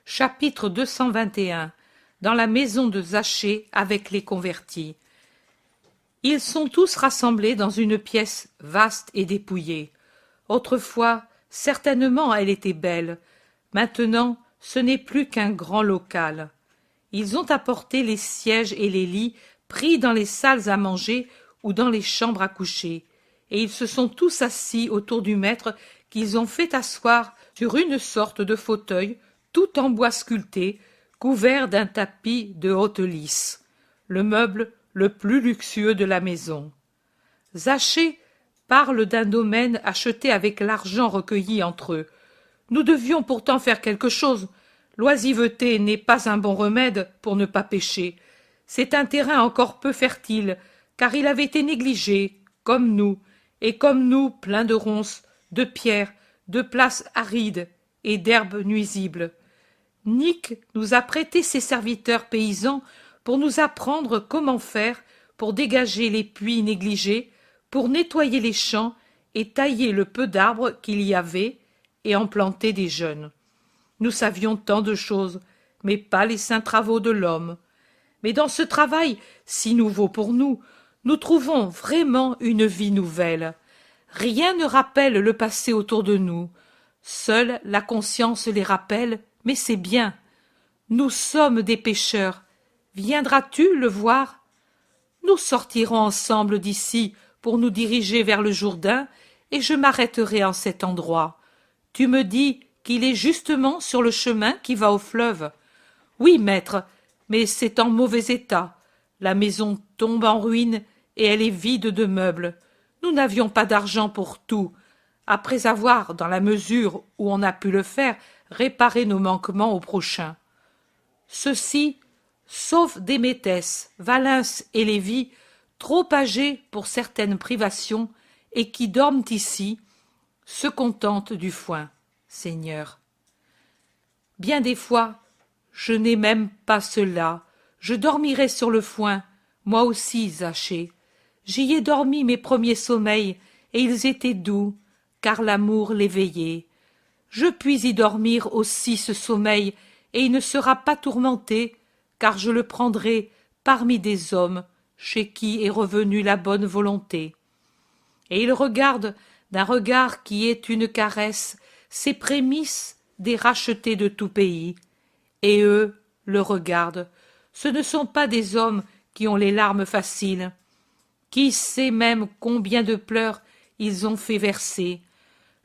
Chapitre 221. Dans la maison de Zachée avec les convertis. Ils sont tous rassemblés dans une pièce vaste et dépouillée. Autrefois, certainement elle était belle. Maintenant, ce n'est plus qu'un grand local. Ils ont apporté les sièges et les lits pris dans les salles à manger ou dans les chambres à coucher, et ils se sont tous assis autour du maître qu'ils ont fait asseoir sur une sorte de fauteuil tout en bois sculpté, couvert d'un tapis de haute lisse, le meuble le plus luxueux de la maison. Zachée parle d'un domaine acheté avec l'argent recueilli entre eux. Nous devions pourtant faire quelque chose. L'oisiveté n'est pas un bon remède pour ne pas pécher. C'est un terrain encore peu fertile, car il avait été négligé, et comme nous, plein de ronces, de pierres, de places arides et d'herbes nuisibles. Nick nous a prêté ses serviteurs paysans pour nous apprendre comment faire pour dégager les puits négligés, pour nettoyer les champs et tailler le peu d'arbres qu'il y avait et en planter des jeunes. Nous savions tant de choses, mais pas les saints travaux de l'homme. Mais dans ce travail, si nouveau pour nous, nous trouvons vraiment une vie nouvelle. Rien ne rappelle le passé autour de nous. Seule la conscience les rappelle, mais c'est bien. Nous sommes des pécheurs. Viendras-tu le voir? Nous sortirons ensemble d'ici pour nous diriger vers le Jourdain, et je m'arrêterai en cet endroit. Tu me dis qu'il est justement sur le chemin qui va au fleuve. Oui, maître, mais c'est en mauvais état. La maison tombe en ruine et elle est vide de meubles. Nous n'avions pas d'argent pour tout. Après avoir, dans la mesure où on a pu le faire, réparé nos manquements au prochain. Ceux-ci, sauf Déméthès, Valens et Lévi, trop âgés pour certaines privations et qui dorment ici, se contentent du foin, Seigneur. Bien des fois, je n'ai même pas cela. Je dormirai sur le foin, moi aussi, Zachée. J'y ai dormi mes premiers sommeils, et ils étaient doux, car l'amour l'éveillait. Je puis y dormir aussi ce sommeil, et il ne sera pas tourmenté, car je le prendrai parmi des hommes chez qui est revenue la bonne volonté. Et il regarde d'un regard qui est une caresse ces prémices des rachetés de tout pays, et eux le regardent. Ce ne sont pas des hommes qui ont les larmes faciles. Qui sait même combien de pleurs ils ont fait verser?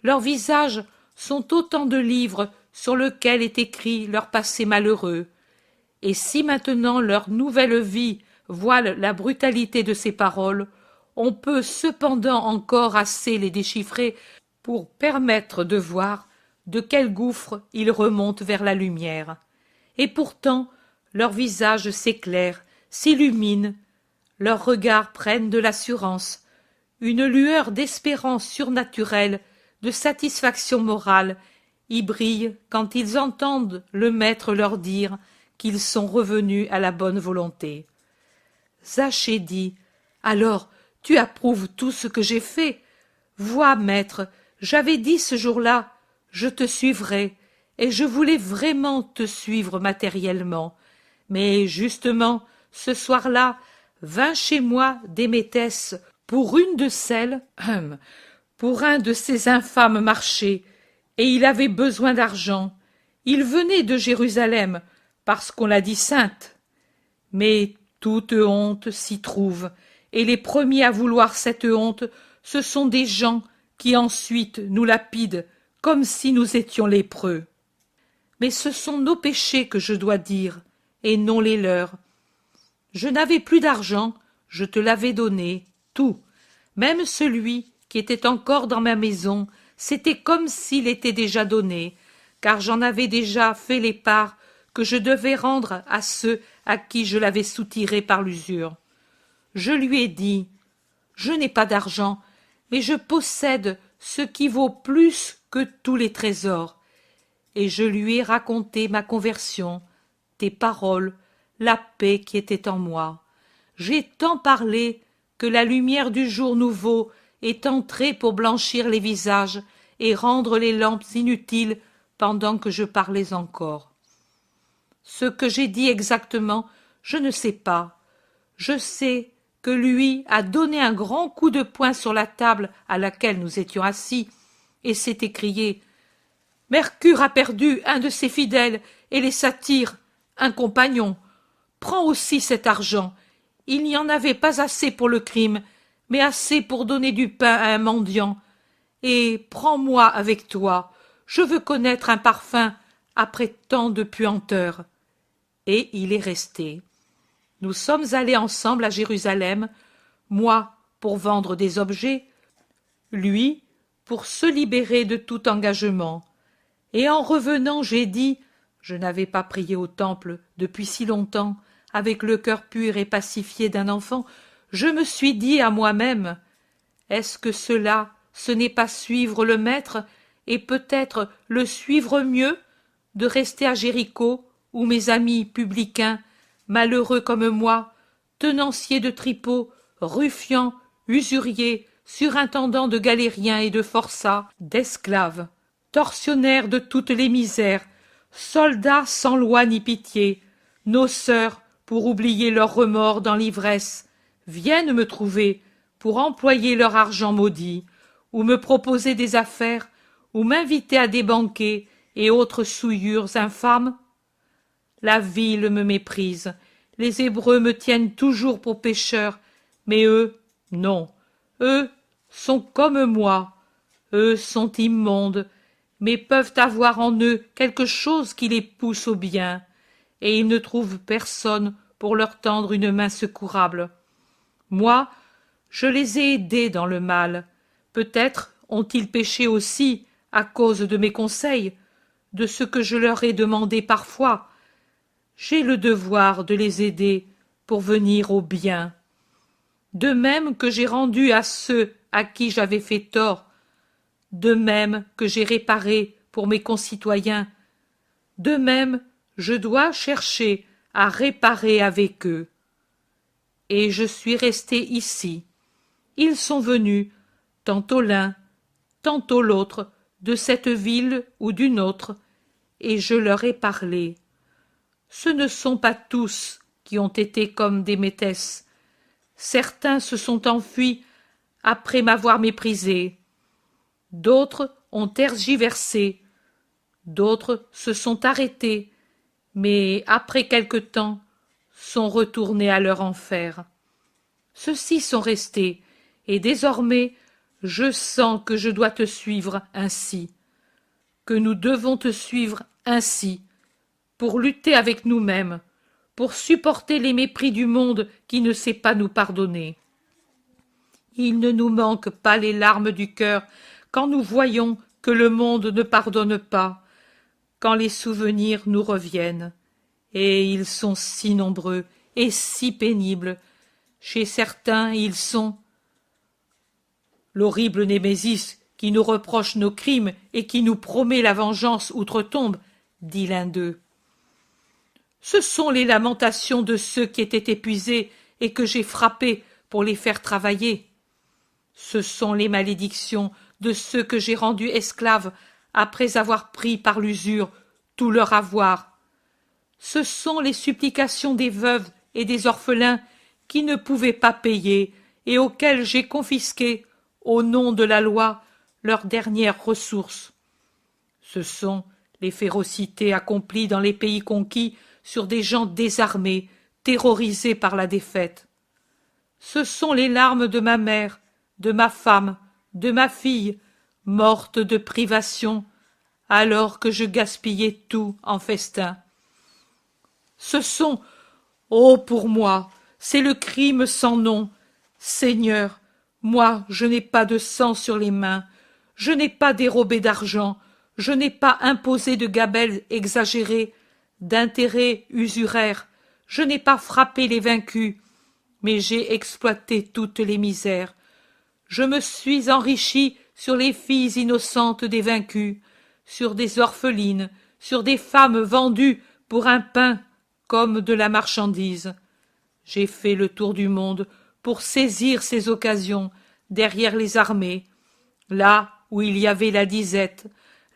Leurs visages sont autant de livres sur lesquels est écrit leur passé malheureux. Et si maintenant leur nouvelle vie voile la brutalité de ces paroles, on peut cependant encore assez les déchiffrer pour permettre de voir de quel gouffre ils remontent vers la lumière. Et pourtant, leurs visages s'éclairent, s'illuminent, leurs regards prennent de l'assurance, une lueur d'espérance surnaturelle, de satisfaction morale, y brille quand ils entendent le maître leur dire qu'ils sont revenus à la bonne volonté. Zachée dit: alors, tu approuves tout ce que j'ai fait? Vois, maître, j'avais dit ce jour-là, je te suivrai, et je voulais vraiment te suivre matériellement. Mais justement, ce soir-là, vint chez moi Déméthès pour une de celles, pour un de ces infâmes marchés, et il avait besoin d'argent. Il venait de Jérusalem, parce qu'on l'a dit sainte. Mais toute honte s'y trouve, et les premiers à vouloir cette honte, ce sont des gens qui ensuite nous lapident comme si nous étions lépreux. Mais ce sont nos péchés que je dois dire, et non les leurs. Je n'avais plus d'argent, je te l'avais donné, tout, même celui qui était encore dans ma maison, c'était comme s'il était déjà donné, car j'en avais déjà fait les parts que je devais rendre à ceux à qui je l'avais soutiré par l'usure. Je lui ai dit: je n'ai pas d'argent, mais je possède ce qui vaut plus que tous les trésors. Et je lui ai raconté ma conversion, tes paroles, la paix qui était en moi. J'ai tant parlé que la lumière du jour nouveau est entrée pour blanchir les visages et rendre les lampes inutiles pendant que je parlais encore. Ce que j'ai dit exactement, je ne sais pas. Je sais que lui a donné un grand coup de poing sur la table à laquelle nous étions assis, et s'est écrié « Mercure a perdu un de ses fidèles, et les satyres, un compagnon. Prends aussi cet argent. Il n'y en avait pas assez pour le crime, mais assez pour donner du pain à un mendiant. Et prends-moi avec toi. Je veux connaître un parfum après tant de puanteurs. » Et il est resté. Nous sommes allés ensemble à Jérusalem, moi pour vendre des objets, lui pour se libérer de tout engagement. Et en revenant, j'ai dit, je n'avais pas prié au temple depuis si longtemps, avec le cœur pur et pacifié d'un enfant, je me suis dit à moi-même, est-ce que cela, ce n'est pas suivre le Maître, et peut-être le suivre mieux, de rester à Jéricho, où mes amis publicains, malheureux comme moi, tenanciers de tripots, ruffians, usuriers, surintendants de galériens et de forçats, d'esclaves, tortionnaires de toutes les misères, soldats sans loi ni pitié, noceurs pour oublier leurs remords dans l'ivresse, viennent me trouver pour employer leur argent maudit, ou me proposer des affaires, ou m'inviter à des banquets et autres souillures infâmes? La ville me méprise, les Hébreux me tiennent toujours pour pécheur, mais eux, non, eux sont comme moi, eux sont immondes, mais peuvent avoir en eux quelque chose qui les pousse au bien, et ils ne trouvent personne pour leur tendre une main secourable. Moi, je les ai aidés dans le mal. Peut-être ont-ils péché aussi à cause de mes conseils, de ce que je leur ai demandé parfois. J'ai le devoir de les aider pour venir au bien. De même que j'ai rendu à ceux à qui j'avais fait tort, de même que j'ai réparé pour mes concitoyens, de même je dois chercher à réparer avec eux. Et je suis resté ici. Ils sont venus, tantôt l'un, tantôt l'autre, de cette ville ou d'une autre, et je leur ai parlé. Ce ne sont pas tous qui ont été comme Démétès. Certains se sont enfuis après m'avoir méprisé. D'autres ont tergiversé. D'autres se sont arrêtés, mais après quelque temps sont retournés à leur enfer. Ceux-ci sont restés, et désormais je sens que je dois te suivre ainsi, que nous devons te suivre ainsi, pour lutter avec nous-mêmes, pour supporter les mépris du monde qui ne sait pas nous pardonner. Il ne nous manque pas les larmes du cœur quand nous voyons que le monde ne pardonne pas, quand les souvenirs nous reviennent. Et ils sont si nombreux et si pénibles. Chez certains, ils sont l'horrible Némésis qui nous reproche nos crimes et qui nous promet la vengeance outre-tombe, dit l'un d'eux. Ce sont les lamentations de ceux qui étaient épuisés et que j'ai frappés pour les faire travailler. Ce sont les malédictions de ceux que j'ai rendus esclaves après avoir pris par l'usure tout leur avoir. Ce sont les supplications des veuves et des orphelins qui ne pouvaient pas payer et auxquels j'ai confisqué, au nom de la loi, leurs dernières ressources. Ce sont les férocités accomplies dans les pays conquis sur des gens désarmés, terrorisés par la défaite. Ce sont les larmes de ma mère, de ma femme, de ma fille, mortes de privation, alors que je gaspillais tout en festin. Ce sont, ô pour moi, c'est le crime sans nom. Seigneur, moi je n'ai pas de sang sur les mains, je n'ai pas dérobé d'argent, je n'ai pas imposé de gabelles exagérées, d'intérêts usuraires, je n'ai pas frappé les vaincus, mais j'ai exploité toutes les misères. Je me suis enrichi sur les filles innocentes des vaincus, sur des orphelines, sur des femmes vendues pour un pain comme de la marchandise. J'ai fait le tour du monde pour saisir ces occasions derrière les armées, là où il y avait la disette,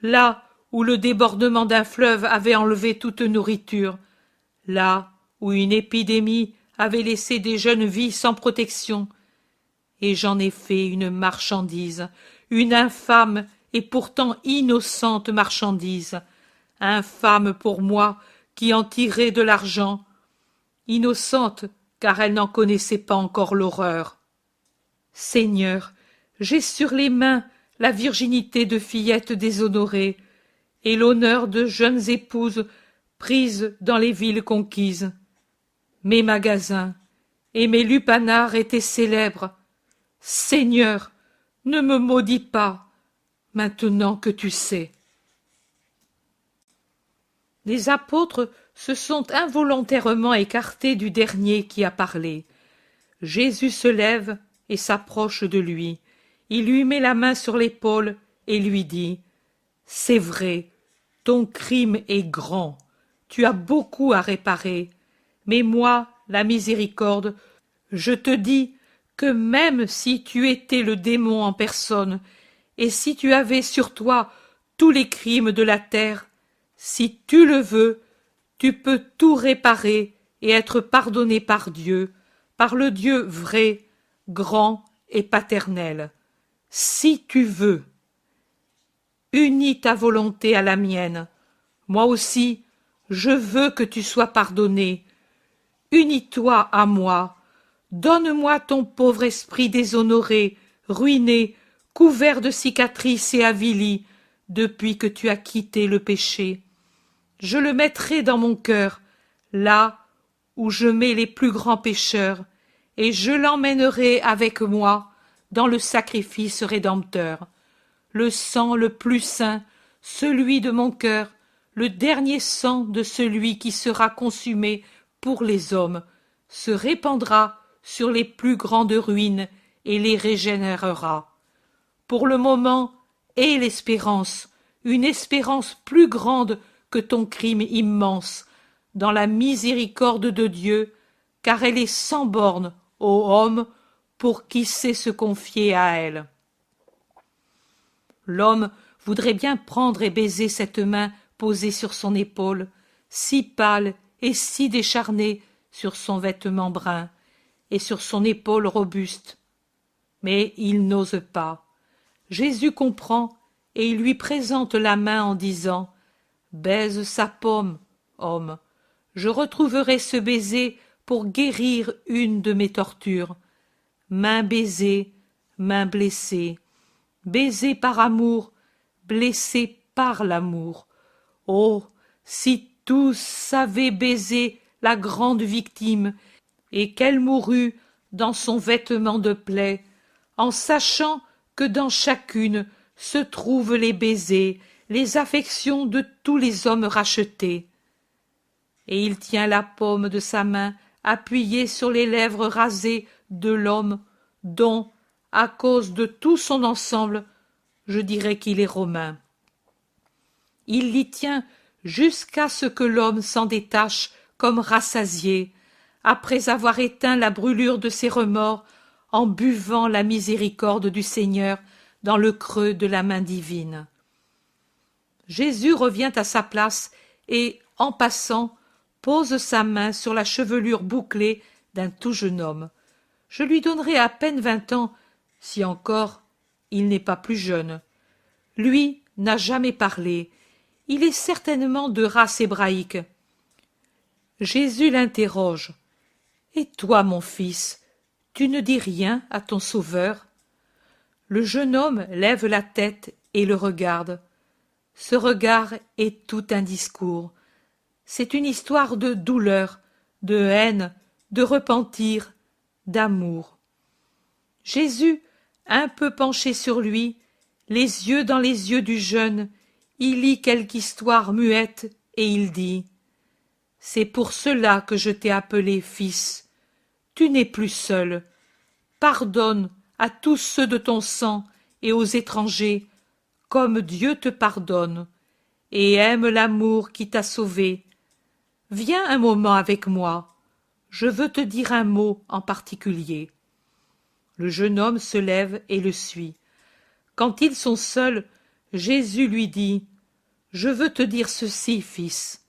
là où le débordement d'un fleuve avait enlevé toute nourriture, là où une épidémie avait laissé des jeunes vies sans protection, et j'en ai fait une marchandise, une infâme et pourtant innocente marchandise, infâme pour moi qui en tirais de l'argent, innocente car elle n'en connaissait pas encore l'horreur. Seigneur, j'ai sur les mains la virginité de fillettes déshonorées et l'honneur de jeunes épouses prises dans les villes conquises. Mes magasins et mes lupanars étaient célèbres. Seigneur, ne me maudis pas, maintenant que tu sais. Les apôtres se sont involontairement écartés du dernier qui a parlé. Jésus se lève et s'approche de lui. Il lui met la main sur l'épaule et lui dit « C'est vrai, ton crime est grand, tu as beaucoup à réparer, mais moi, la miséricorde, je te dis que même si tu étais le démon en personne, et si tu avais sur toi tous les crimes de la terre, si tu le veux, tu peux tout réparer et être pardonné par Dieu, par le Dieu vrai, grand et paternel. Si tu veux. Unis ta volonté à la mienne. Moi aussi, je veux que tu sois pardonné. Unis-toi à moi. Donne-moi ton pauvre esprit déshonoré, ruiné, couvert de cicatrices et avili, depuis que tu as quitté le péché. Je le mettrai dans mon cœur, là où je mets les plus grands pécheurs, et je l'emmènerai avec moi dans le sacrifice rédempteur. Le sang le plus saint, celui de mon cœur, le dernier sang de celui qui sera consumé pour les hommes, se répandra sur les plus grandes ruines et les régénérera. Pour le moment, aie l'espérance, une espérance plus grande que ton crime immense, dans la miséricorde de Dieu, car elle est sans borne, ô homme, pour qui sait se confier à elle. L'homme voudrait bien prendre et baiser cette main posée sur son épaule, si pâle et si décharnée sur son vêtement brun, et sur son épaule robuste. Mais il n'ose pas. Jésus comprend, et il lui présente la main en disant « Baise sa paume, homme. Je retrouverai ce baiser pour guérir une de mes tortures. Main baisée, main blessée. Baisée par amour, blessée par l'amour. Oh, si tous savaient baiser la grande victime, et qu'elle mourut dans son vêtement de plaie, en sachant que dans chacune se trouvent les baisers, les affections de tous les hommes rachetés. Et il tient la paume de sa main appuyée sur les lèvres rasées de l'homme dont, à cause de tout son ensemble, je dirais qu'il est romain. Il l'y tient jusqu'à ce que l'homme s'en détache comme rassasié, après avoir éteint la brûlure de ses remords en buvant la miséricorde du Seigneur dans le creux de la main divine. Jésus revient à sa place et, en passant, pose sa main sur la chevelure bouclée d'un tout jeune homme. Je lui donnerai à peine 20 ans, si encore il n'est pas plus jeune. Lui n'a jamais parlé. Il est certainement de race hébraïque. Jésus l'interroge. « Et toi, mon fils, tu ne dis rien à ton Sauveur ?» Le jeune homme lève la tête et le regarde. Ce regard est tout un discours. C'est une histoire de douleur, de haine, de repentir, d'amour. Jésus, un peu penché sur lui, les yeux dans les yeux du jeune, il lit quelque histoire muette et il dit « C'est pour cela que je t'ai appelé fils. Tu n'es plus seul. Pardonne à tous ceux de ton sang et aux étrangers, comme Dieu te pardonne, et aime l'amour qui t'a sauvé. Viens un moment avec moi. Je veux te dire un mot en particulier. » Le jeune homme se lève et le suit. Quand ils sont seuls, Jésus lui dit « Je veux te dire ceci, fils. »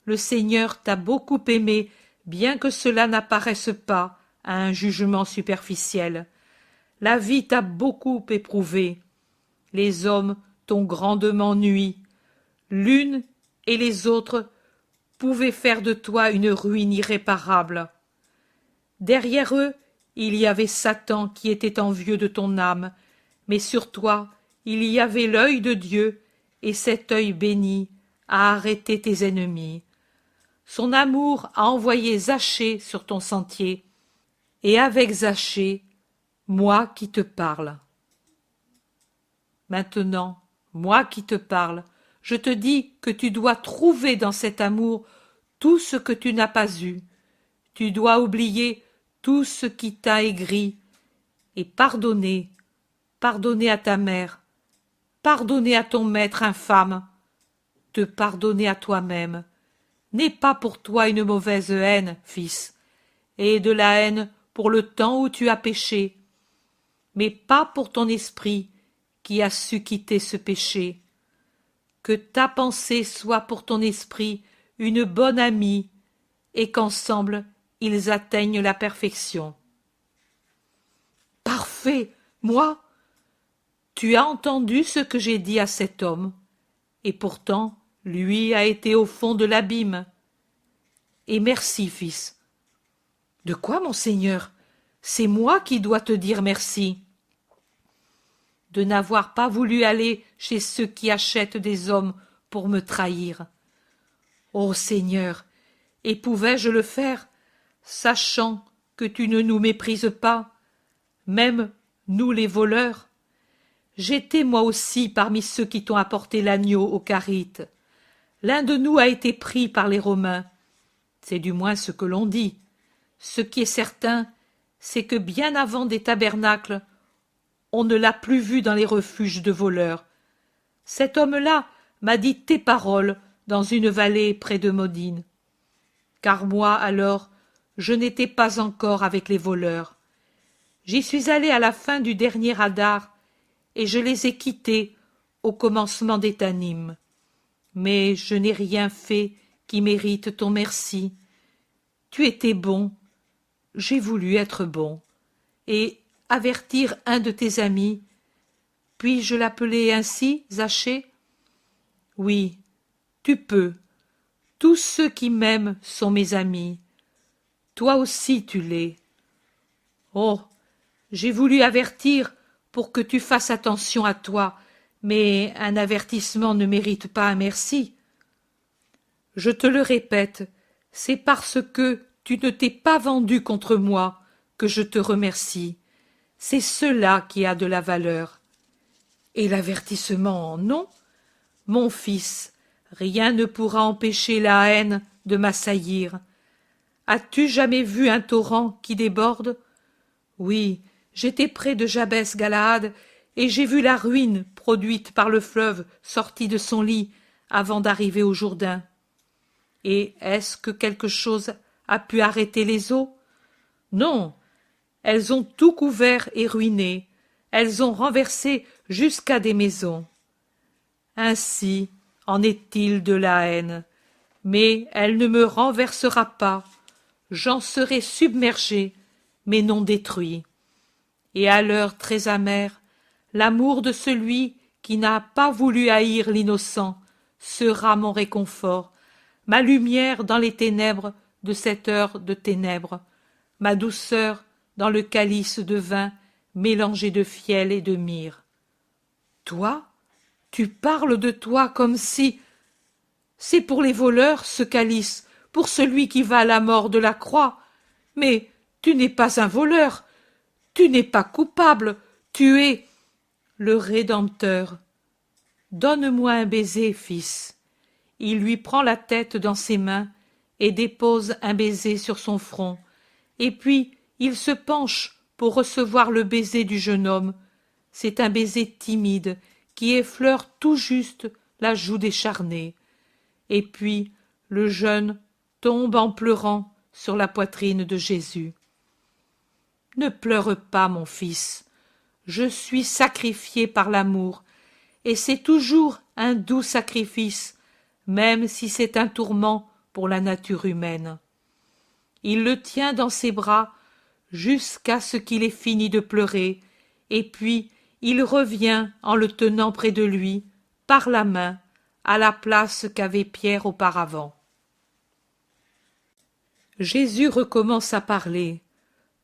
le Seigneur t'a beaucoup aimé, bien que cela n'apparaisse pas à un jugement superficiel. La vie t'a beaucoup éprouvé. Les hommes t'ont grandement nui. L'une et les autres pouvaient faire de toi une ruine irréparable. Derrière eux, il y avait Satan qui était envieux de ton âme, mais sur toi, il y avait l'œil de Dieu, et cet œil béni a arrêté tes ennemis. Son amour a envoyé Zachée sur ton sentier, et avec Zachée, moi qui te parle. Maintenant, moi qui te parle, je te dis que tu dois trouver dans cet amour tout ce que tu n'as pas eu. Tu dois oublier tout ce qui t'a aigri et pardonner, pardonner à ta mère, pardonner à ton maître infâme, te pardonner à toi-même. N'aie pas pour toi une mauvaise haine, fils, et de la haine pour le temps où tu as péché, mais pas pour ton esprit qui a su quitter ce péché. Que ta pensée soit pour ton esprit une bonne amie, et qu'ensemble ils atteignent la perfection. Parfait, moi? Tu as entendu ce que j'ai dit à cet homme, et pourtant lui a été au fond de l'abîme. Et merci, fils. De quoi, monseigneur? C'est moi qui dois te dire merci. De n'avoir pas voulu aller chez ceux qui achètent des hommes pour me trahir. Ô Seigneur, et pouvais-je le faire, sachant que tu ne nous méprises pas, même nous les voleurs? J'étais moi aussi parmi ceux qui t'ont apporté l'agneau au Carite. L'un de nous a été pris par les Romains. C'est du moins ce que l'on dit. Ce qui est certain, c'est que bien avant des tabernacles, on ne l'a plus vu dans les refuges de voleurs. Cet homme-là m'a dit tes paroles dans une vallée près de Modine. Car moi, alors, je n'étais pas encore avec les voleurs. J'y suis allé à la fin du dernier Adar, et je les ai quittés au commencement d'Étanim. Mais je n'ai rien fait qui mérite ton merci. Tu étais bon, j'ai voulu être bon, et avertir un de tes amis. Puis-je l'appeler ainsi, Zachée? Oui, tu peux. Tous ceux qui m'aiment sont mes amis. Toi aussi tu l'es. Oh, j'ai voulu avertir pour que tu fasses attention à toi, mais un avertissement ne mérite pas un merci. Je te le répète, c'est parce que tu ne t'es pas vendu contre moi que je te remercie. C'est cela qui a de la valeur. Et l'avertissement, non? Mon fils, rien ne pourra empêcher la haine de m'assaillir. As-tu jamais vu un torrent qui déborde? Oui, j'étais près de Jabès Galaad, et j'ai vu la ruine produite par le fleuve sorti de son lit avant d'arriver au Jourdain. Et est-ce que quelque chose a pu arrêter les eaux? Non, elles ont tout couvert et ruiné, elles ont renversé jusqu'à des maisons. Ainsi en est-il de la haine, mais elle ne me renversera pas, j'en serai submergé, mais non détruit. Et à l'heure très amère, l'amour de celui qui n'a pas voulu haïr l'innocent sera mon réconfort, ma lumière dans les ténèbres de cette heure de ténèbres, ma douceur dans le calice de vin mélangé de fiel et de myrrhe. Toi, tu parles de toi comme si... C'est pour les voleurs, ce calice, pour celui qui va à la mort de la croix. Mais tu n'es pas un voleur, tu n'es pas coupable, tu es le Rédempteur. Donne-moi un baiser, fils. Il lui prend la tête dans ses mains et dépose un baiser sur son front, et puis il se penche pour recevoir le baiser du jeune homme. C'est un baiser timide qui effleure tout juste la joue décharnée. Et puis le jeune tombe en pleurant sur la poitrine de Jésus. Ne pleure pas, mon fils. Je suis sacrifié par l'amour, et c'est toujours un doux sacrifice, même si c'est un tourment pour la nature humaine. Il le tient dans ses bras jusqu'à ce qu'il ait fini de pleurer, et puis il revient en le tenant près de lui, par la main, à la place qu'avait Pierre auparavant. Jésus recommence à parler.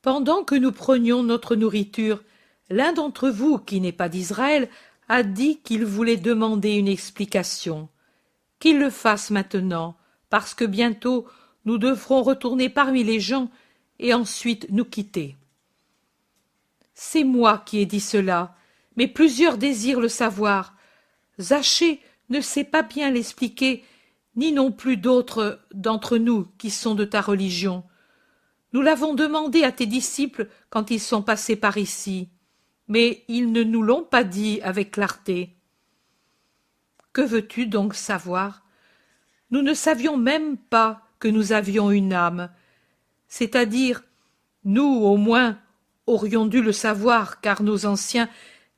Pendant que nous prenions notre nourriture, l'un d'entre vous, qui n'est pas d'Israël, a dit qu'il voulait demander une explication. Qu'il le fasse maintenant, parce que bientôt nous devrons retourner parmi les gens et ensuite nous quitter. C'est moi qui ai dit cela, mais plusieurs désirent le savoir. Zachée ne sait pas bien l'expliquer, ni non plus d'autres d'entre nous qui sont de ta religion. Nous l'avons demandé à tes disciples quand ils sont passés par ici, mais ils ne nous l'ont pas dit avec clarté. Que veux-tu donc savoir? Nous ne savions même pas que nous avions une âme, c'est-à-dire, nous au moins aurions dû le savoir, car nos anciens,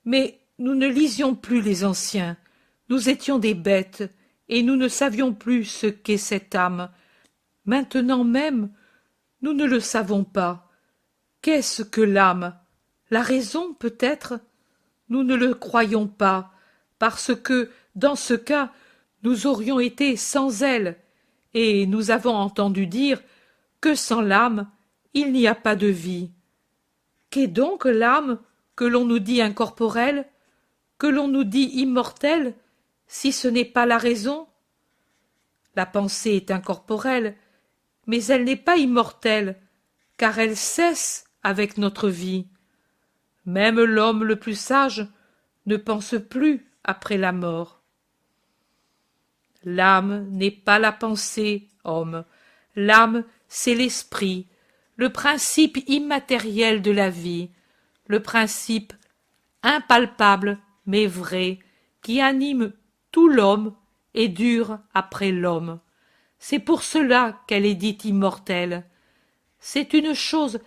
mais nous ne lisions plus les anciens, nous étions des bêtes, et nous ne savions plus ce qu'est cette âme. Maintenant même, nous ne le savons pas. Qu'est-ce que l'âme? La raison, peut-être? Nous ne le croyons pas, parce que, dans ce cas, nous aurions été sans elle, et nous avons entendu dire que sans l'âme, il n'y a pas de vie. Qu'est donc l'âme que l'on nous dit incorporelle, que l'on nous dit immortelle, si ce n'est pas la raison? La pensée est incorporelle, mais elle n'est pas immortelle, car elle cesse avec notre vie. Même l'homme le plus sage ne pense plus après la mort. L'âme n'est pas la pensée, homme. L'âme, c'est l'esprit, le principe immatériel de la vie, le principe impalpable mais vrai, qui anime tout l'homme et dure après l'homme. C'est pour cela qu'elle est dite immortelle. C'est une chose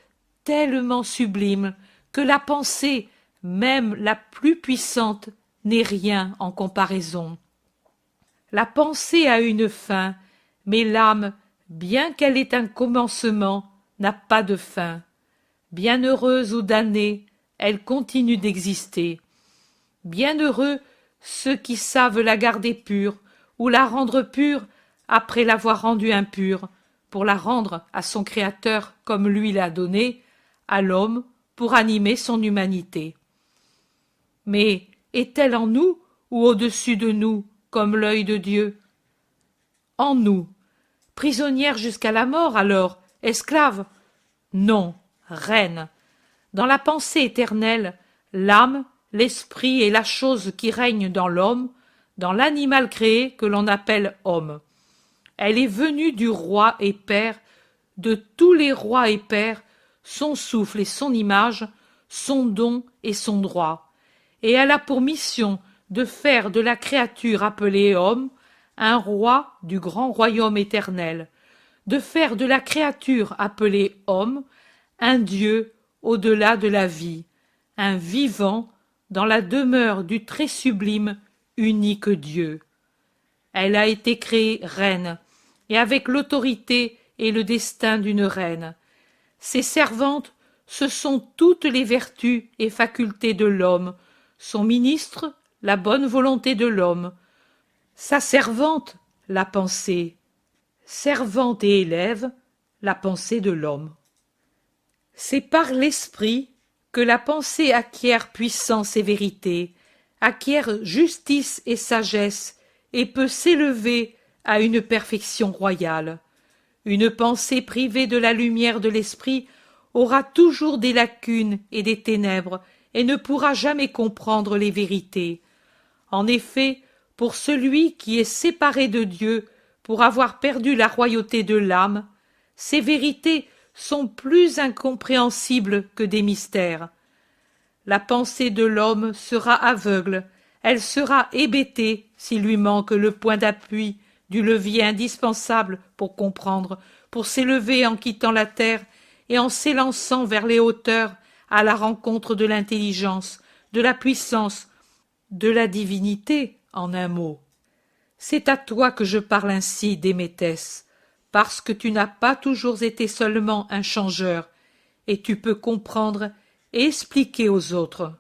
tellement sublime que la pensée, même la plus puissante, n'est rien en comparaison. La pensée a une fin, mais l'âme, bien qu'elle ait un commencement, n'a pas de fin. Bienheureuse ou damnée, elle continue d'exister. Bienheureux ceux qui savent la garder pure, ou la rendre pure après l'avoir rendue impure, pour la rendre à son Créateur comme lui l'a donnée, à l'homme pour animer son humanité. Mais est-elle en nous ou au-dessus de nous, comme l'œil de Dieu? En nous. Prisonnière jusqu'à la mort, alors, esclave? Non, reine. Dans la pensée éternelle, l'âme, l'esprit est la chose qui règne dans l'homme, dans l'animal créé que l'on appelle homme. Elle est venue du roi et père, de tous les rois et pères, son souffle et son image, son don et son droit. Et elle a pour mission de faire de la créature appelée homme un roi du grand royaume éternel, de faire de la créature appelée homme un Dieu au-delà de la vie, un vivant dans la demeure du très sublime, unique Dieu. Elle a été créée reine, et avec l'autorité et le destin d'une reine. Ses servantes, ce sont toutes les vertus et facultés de l'homme, son ministre, la bonne volonté de l'homme, sa servante, la pensée, servante et élève, la pensée de l'homme. C'est par l'esprit que la pensée acquiert puissance et vérité, acquiert justice et sagesse, et peut s'élever à une perfection royale. Une pensée privée de la lumière de l'esprit aura toujours des lacunes et des ténèbres, et ne pourra jamais comprendre les vérités. En effet, pour celui qui est séparé de Dieu, pour avoir perdu la royauté de l'âme, ces vérités sont plus incompréhensibles que des mystères. La pensée de l'homme sera aveugle, elle sera hébétée s'il lui manque le point d'appui du levier indispensable pour comprendre, pour s'élever en quittant la terre et en s'élançant vers les hauteurs à la rencontre de l'intelligence, de la puissance, de la divinité, en un mot. C'est à toi que je parle ainsi, Déméthès, parce que tu n'as pas toujours été seulement un changeur, et tu peux comprendre et expliquer aux autres.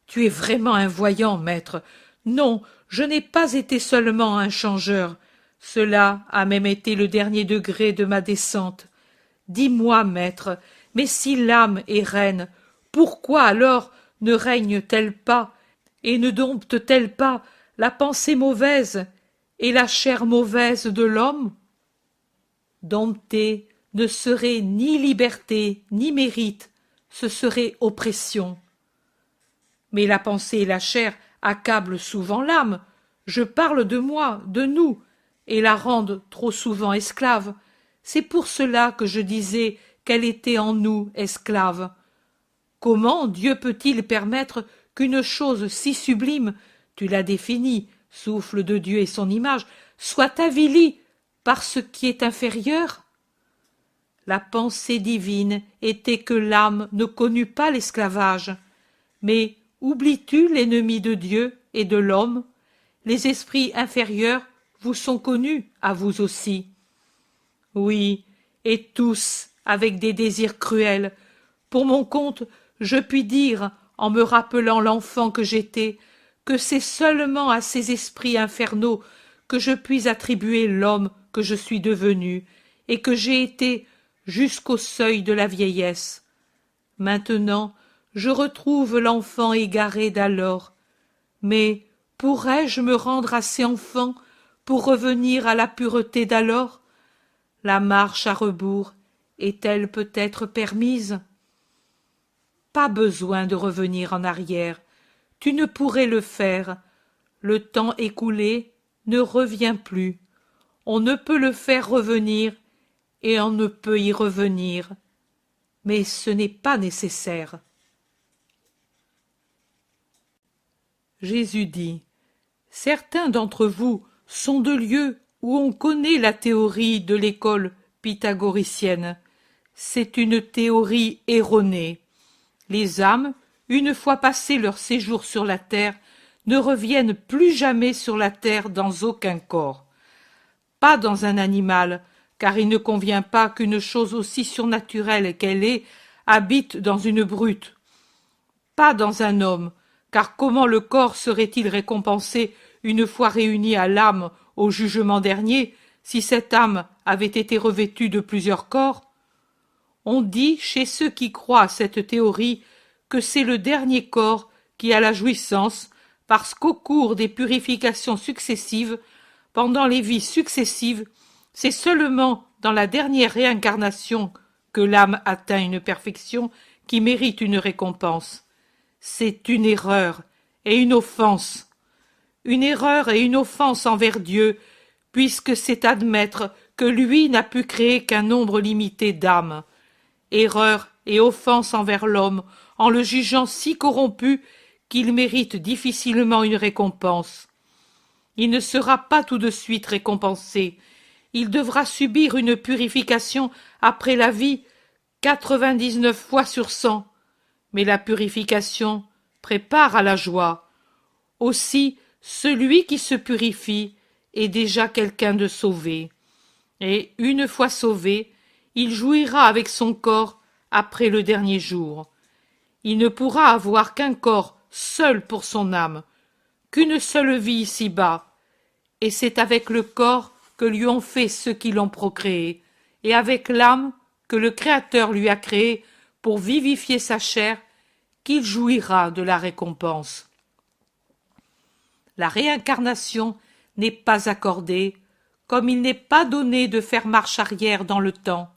Tu es vraiment un voyant, maître. Non, je n'ai pas été seulement un changeur. Cela a même été le dernier degré de ma descente. Dis-moi, maître, mais si l'âme est reine, pourquoi alors ne règne-t-elle pas et ne dompte-t-elle pas la pensée mauvaise et la chair mauvaise de l'homme? Dompter ne serait ni liberté ni mérite, ce serait oppression. Mais la pensée et la chair accablent souvent l'âme. Je parle de moi, de nous, et la rendent trop souvent esclave. C'est pour cela que je disais qu'elle était en nous esclave. Comment Dieu peut-il permettre qu'une chose si sublime, tu l'as définie, souffle de Dieu et son image, soit avilie par ce qui est inférieur? La pensée divine était que l'âme ne connût pas l'esclavage. Mais oublies-tu l'ennemi de Dieu et de l'homme? Les esprits inférieurs vous sont connus, à vous aussi. Oui, et tous avec des désirs cruels. Pour mon compte, je puis dire, en me rappelant l'enfant que j'étais, que c'est seulement à ces esprits infernaux que je puis attribuer l'homme que je suis devenu, et que j'ai été jusqu'au seuil de la vieillesse. Maintenant, je retrouve l'enfant égaré d'alors. Mais pourrais-je me rendre assez enfant pour revenir à la pureté d'alors? La marche à rebours est-elle peut-être permise? Pas besoin de revenir en arrière. Tu ne pourrais le faire. Le temps écoulé ne revient plus. On ne peut le faire revenir et on ne peut y revenir. Mais ce n'est pas nécessaire. Jésus dit: certains d'entre vous sont de lieux où on connaît la théorie de l'école pythagoricienne. C'est une théorie erronée. Les âmes, une fois passé leur séjour sur la terre, ne reviennent plus jamais sur la terre dans aucun corps. Pas dans un animal, car il ne convient pas qu'une chose aussi surnaturelle qu'elle est habite dans une brute. Pas dans un homme, car comment le corps serait-il récompensé une fois réuni à l'âme au jugement dernier, si cette âme avait été revêtue de plusieurs corps? On dit chez ceux qui croient à cette théorie que c'est le dernier corps qui a la jouissance, parce qu'au cours des purifications successives, pendant les vies successives, c'est seulement dans la dernière réincarnation que l'âme atteint une perfection qui mérite une récompense. C'est une erreur et une offense. Une erreur et une offense envers Dieu, puisque c'est admettre que lui n'a pu créer qu'un nombre limité d'âmes. Erreur et offense envers l'homme, en le jugeant si corrompu qu'il mérite difficilement une récompense. Il ne sera pas tout de suite récompensé. Il devra subir une purification après la vie 99 fois sur 100. Mais la purification prépare à la joie. Aussi, celui qui se purifie est déjà quelqu'un de sauvé. Et une fois sauvé, il jouira avec son corps après le dernier jour. Il ne pourra avoir qu'un corps seul pour son âme, qu'une seule vie ici-bas, et c'est avec le corps que lui ont fait ceux qui l'ont procréé, et avec l'âme que le Créateur lui a créée pour vivifier sa chair, qu'il jouira de la récompense. La réincarnation n'est pas accordée, comme il n'est pas donné de faire marche arrière dans le temps,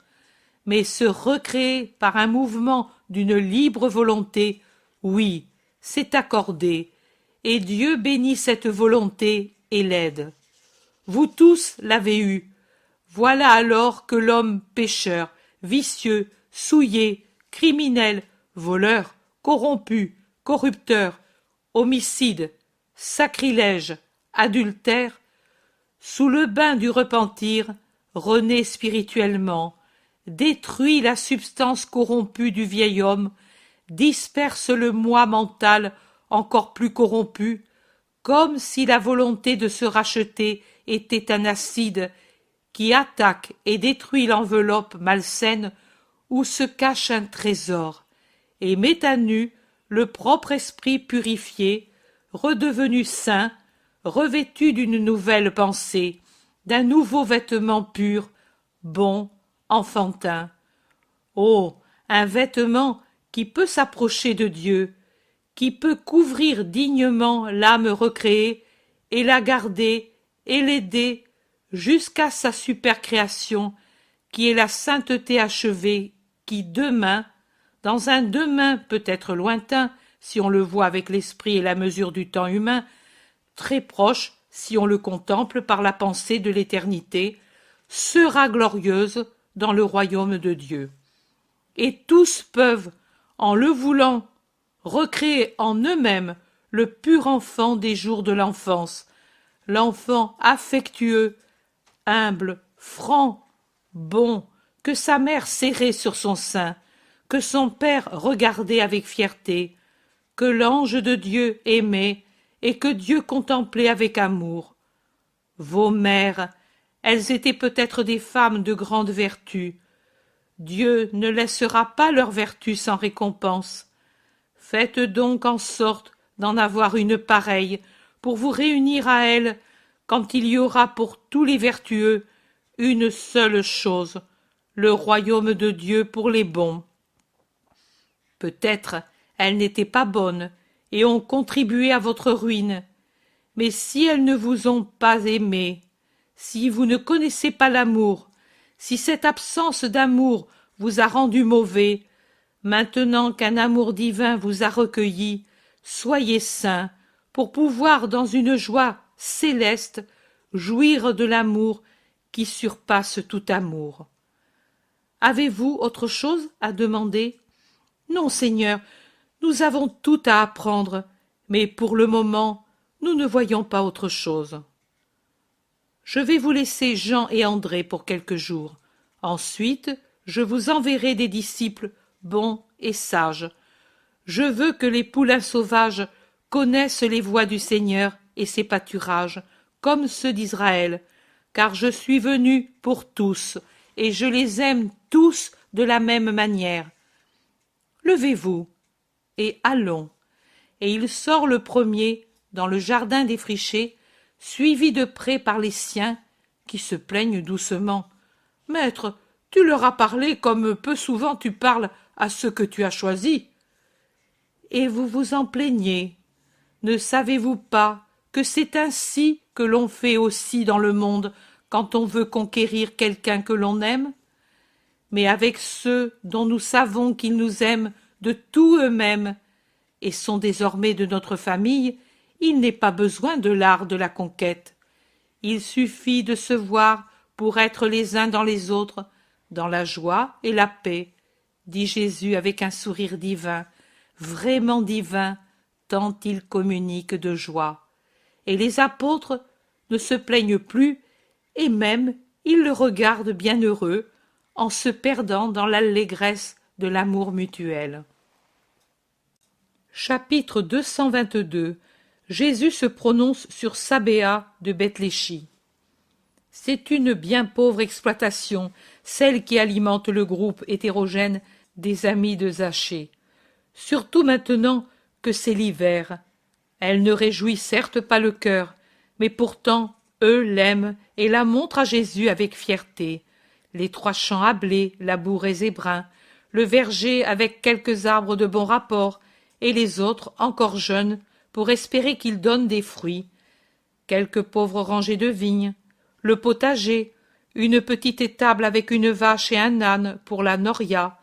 mais se recréer par un mouvement d'une libre volonté, oui, c'est accordé, et Dieu bénit cette volonté et l'aide. Vous tous l'avez eue. Voilà alors que l'homme pécheur, vicieux, souillé, criminel, voleur, corrompu, corrupteur, homicide, sacrilège, adultère, sous le bain du repentir, renaît spirituellement, détruit la substance corrompue du vieil homme, disperse le moi mental encore plus corrompu, comme si la volonté de se racheter était un acide qui attaque et détruit l'enveloppe malsaine où se cache un trésor, et met à nu le propre esprit purifié, redevenu saint, revêtu d'une nouvelle pensée, d'un nouveau vêtement pur, bon, enfantin. Oh, un vêtement qui peut s'approcher de Dieu, qui peut couvrir dignement l'âme recréée et la garder et l'aider jusqu'à sa supercréation, qui est la sainteté achevée, qui demain, dans un demain peut-être lointain, si on le voit avec l'esprit et la mesure du temps humain, très proche si on le contemple par la pensée de l'éternité, sera glorieuse dans le royaume de Dieu. Et tous peuvent, en le voulant, recréer en eux-mêmes le pur enfant des jours de l'enfance, l'enfant affectueux, humble, franc, bon, que sa mère serrait sur son sein, que son père regardait avec fierté, que l'ange de Dieu aimait et que Dieu contemplait avec amour. Vos mères, elles étaient peut-être des femmes de grande vertu. Dieu ne laissera pas leur vertu sans récompense. Faites donc en sorte d'en avoir une pareille pour vous réunir à elle quand il y aura pour tous les vertueux une seule chose, le royaume de Dieu pour les bons. Peut-être elles n'étaient pas bonnes et ont contribué à votre ruine, mais si elles ne vous ont pas aimé, si vous ne connaissez pas l'amour, si cette absence d'amour vous a rendu mauvais, maintenant qu'un amour divin vous a recueilli, soyez saints pour pouvoir dans une joie céleste jouir de l'amour qui surpasse tout amour. Avez-vous autre chose à demander? Non, Seigneur, nous avons tout à apprendre, mais pour le moment, nous ne voyons pas autre chose. Je vais vous laisser Jean et André pour quelques jours. Ensuite, je vous enverrai des disciples bons et sages. Je veux que les poulains sauvages connaissent les voies du Seigneur et ses pâturages, comme ceux d'Israël, car je suis venu pour tous, et je les aime tous de la même manière. Levez-vous, et allons. Et il sort le premier dans le jardin défriché, suivi de près par les siens, qui se plaignent doucement. « Maître, tu leur as parlé comme peu souvent tu parles à ceux que tu as choisis. » Et vous vous en plaignez. Ne savez-vous pas que c'est ainsi que l'on fait aussi dans le monde quand on veut conquérir quelqu'un que l'on aime? Mais avec ceux dont nous savons qu'ils nous aiment de tout eux-mêmes et sont désormais de notre famille, il n'est pas besoin de l'art de la conquête. Il suffit de se voir pour être les uns dans les autres, dans la joie et la paix, dit Jésus avec un sourire divin, vraiment divin, tant il communique de joie. Et les apôtres ne se plaignent plus, et même ils le regardent bien heureux, en se perdant dans l'allégresse de l'amour mutuel. Chapitre 222. Jésus se prononce sur Sabéa de Bethléchi. C'est une bien pauvre exploitation, celle qui alimente le groupe hétérogène des amis de Zachée. Surtout maintenant que c'est l'hiver. Elle ne réjouit certes pas le cœur, mais pourtant eux l'aiment et la montrent à Jésus avec fierté. Les 3 champs à blé, labourés et bruns, le verger avec quelques arbres de bon rapport, et les autres encore jeunes, pour espérer qu'ils donnent des fruits. Quelques pauvres rangées de vignes, le potager, une petite étable avec une vache et un âne pour la noria,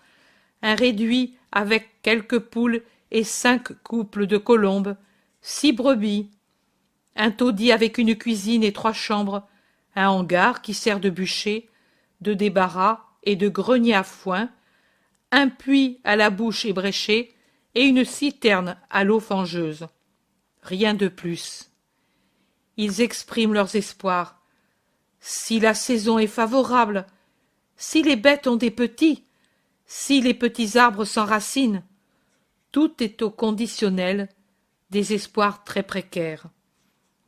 un réduit avec quelques poules et 5 couples de colombes, 6 brebis, un taudis avec une cuisine et 3 chambres, un hangar qui sert de bûcher, de débarras et de grenier à foin, un puits à la bouche ébréchée et une citerne à l'eau fangeuse. Rien de plus. Ils expriment leurs espoirs. Si la saison est favorable, si les bêtes ont des petits, si les petits arbres s'enracinent, tout est au conditionnel, des espoirs très précaires.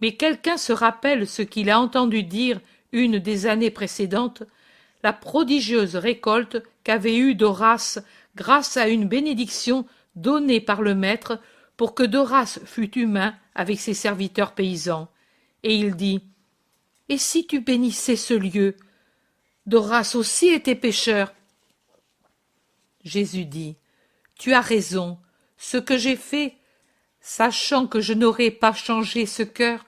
Mais quelqu'un se rappelle ce qu'il a entendu dire une des années précédentes, la prodigieuse récolte qu'avait eue Doras grâce à une bénédiction donnée par le maître pour que Doras fût humain avec ses serviteurs paysans. Et il dit « Et si tu bénissais ce lieu? Doras aussi était pécheur. » Jésus dit « Tu as raison, ce que j'ai fait, sachant que je n'aurais pas changé ce cœur,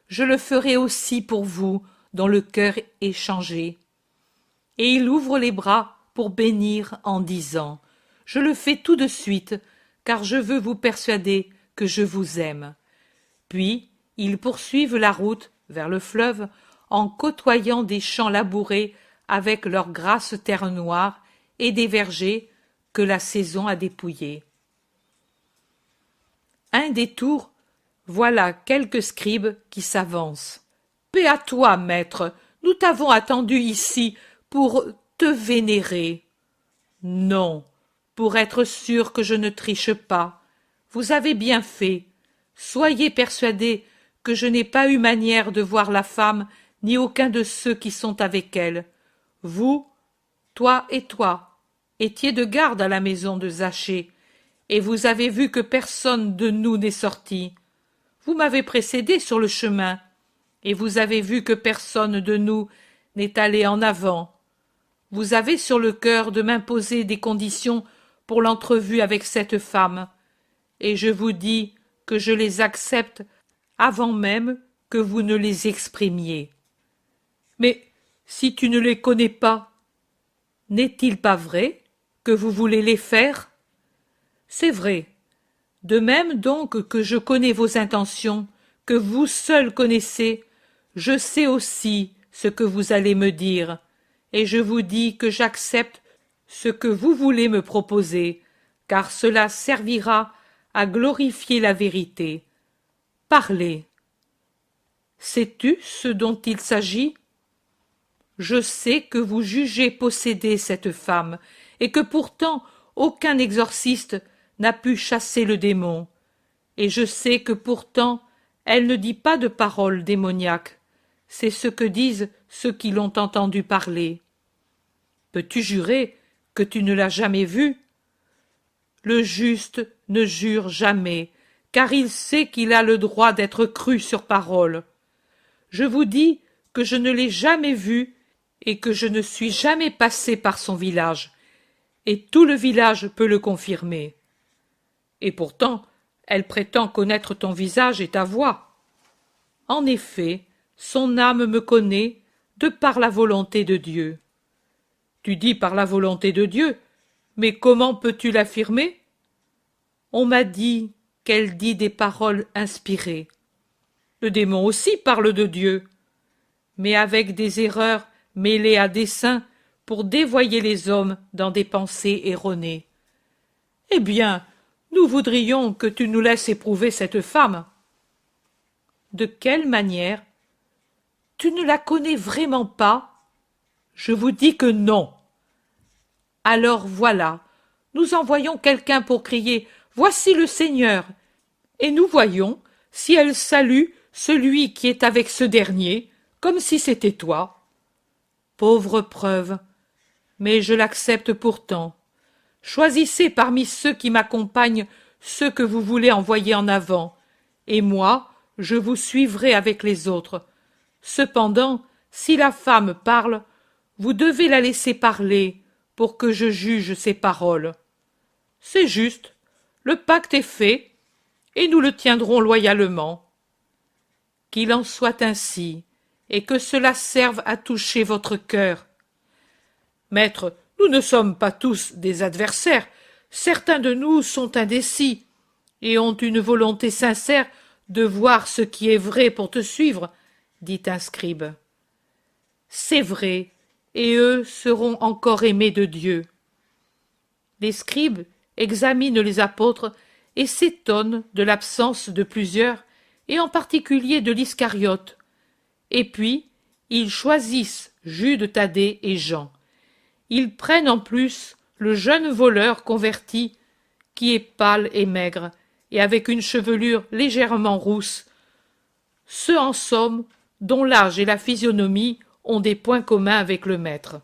je le ferai aussi pour vous, dont le cœur est changé. » Et il ouvre les bras pour bénir en disant « Je le fais tout de suite, car je veux vous persuader que je vous aime. » Puis ils poursuivent la route vers le fleuve en côtoyant des champs labourés avec leurs grasses terres noires et des vergers que la saison a dépouillés. Un détour, voilà quelques scribes qui s'avancent. « Paix à toi, maître, nous t'avons attendu ici pour te vénérer. »« Non, pour être sûr que je ne triche pas. Vous avez bien fait. Soyez persuadés que je n'ai pas eu manière de voir la femme, ni aucun de ceux qui sont avec elle. Vous, toi, étiez de garde à la maison de Zachée, et vous avez vu que personne de nous n'est sorti. Vous m'avez précédé sur le chemin, et vous avez vu que personne de nous n'est allé en avant. Vous avez sur le cœur de m'imposer des conditions pour l'entrevue avec cette femme, et je vous dis que je les accepte avant même que vous ne les exprimiez. Mais si tu ne les connais pas, n'est-il pas vrai que vous voulez les faire? C'est vrai. De même donc que je connais vos intentions, que vous seul connaissez, je sais aussi ce que vous allez me dire, et je vous dis que j'accepte ce que vous voulez me proposer, car cela servira à glorifier la vérité. Parlez. Sais-tu ce dont il s'agit? Je sais que vous jugez posséder cette femme, et que pourtant aucun exorciste n'a pu chasser le démon, et je sais que pourtant elle ne dit pas de paroles démoniaques, c'est ce que disent ceux qui l'ont entendu parler. Peux-tu jurer que tu ne l'as jamais vue? Le juste ne jure jamais, car il sait qu'il a le droit d'être cru sur parole. Je vous dis que je ne l'ai jamais vue et que je ne suis jamais passé par son village, et tout le village peut le confirmer. Et pourtant, elle prétend connaître ton visage et ta voix. En effet, son âme me connaît de par la volonté de Dieu. Tu dis par la volonté de Dieu, mais comment peux-tu l'affirmer? On m'a dit qu'elle dit des paroles inspirées. Le démon aussi parle de Dieu, mais avec des erreurs mêlées à dessein pour dévoyer les hommes dans des pensées erronées. Eh bien, nous voudrions que tu nous laisses éprouver cette femme. De quelle manière? Tu ne la connais vraiment pas? Je vous dis que non. Alors voilà, nous envoyons quelqu'un pour crier « Voici le Seigneur !» et nous voyons si elle salue celui qui est avec ce dernier, comme si c'était toi. Pauvre preuve, mais je l'accepte pourtant. Choisissez parmi ceux qui m'accompagnent ceux que vous voulez envoyer en avant, et moi, je vous suivrai avec les autres. Cependant, si la femme parle, vous devez la laisser parler pour que je juge ses paroles. C'est juste, le pacte est fait, et nous le tiendrons loyalement. Qu'il en soit ainsi, et que cela serve à toucher votre cœur. Maître, nous ne sommes pas tous des adversaires, certains de nous sont indécis, et ont une volonté sincère de voir ce qui est vrai pour te suivre, dit un scribe. C'est vrai, et eux seront encore aimés de Dieu. Les scribes examinent les apôtres et s'étonnent de l'absence de plusieurs, et en particulier de l'Iscariote. Et puis, ils choisissent Jude Thaddée et Jean. Ils prennent en plus le jeune voleur converti, qui est pâle et maigre, et avec une chevelure légèrement rousse, ceux en somme dont l'âge et la physionomie ont des points communs avec le maître.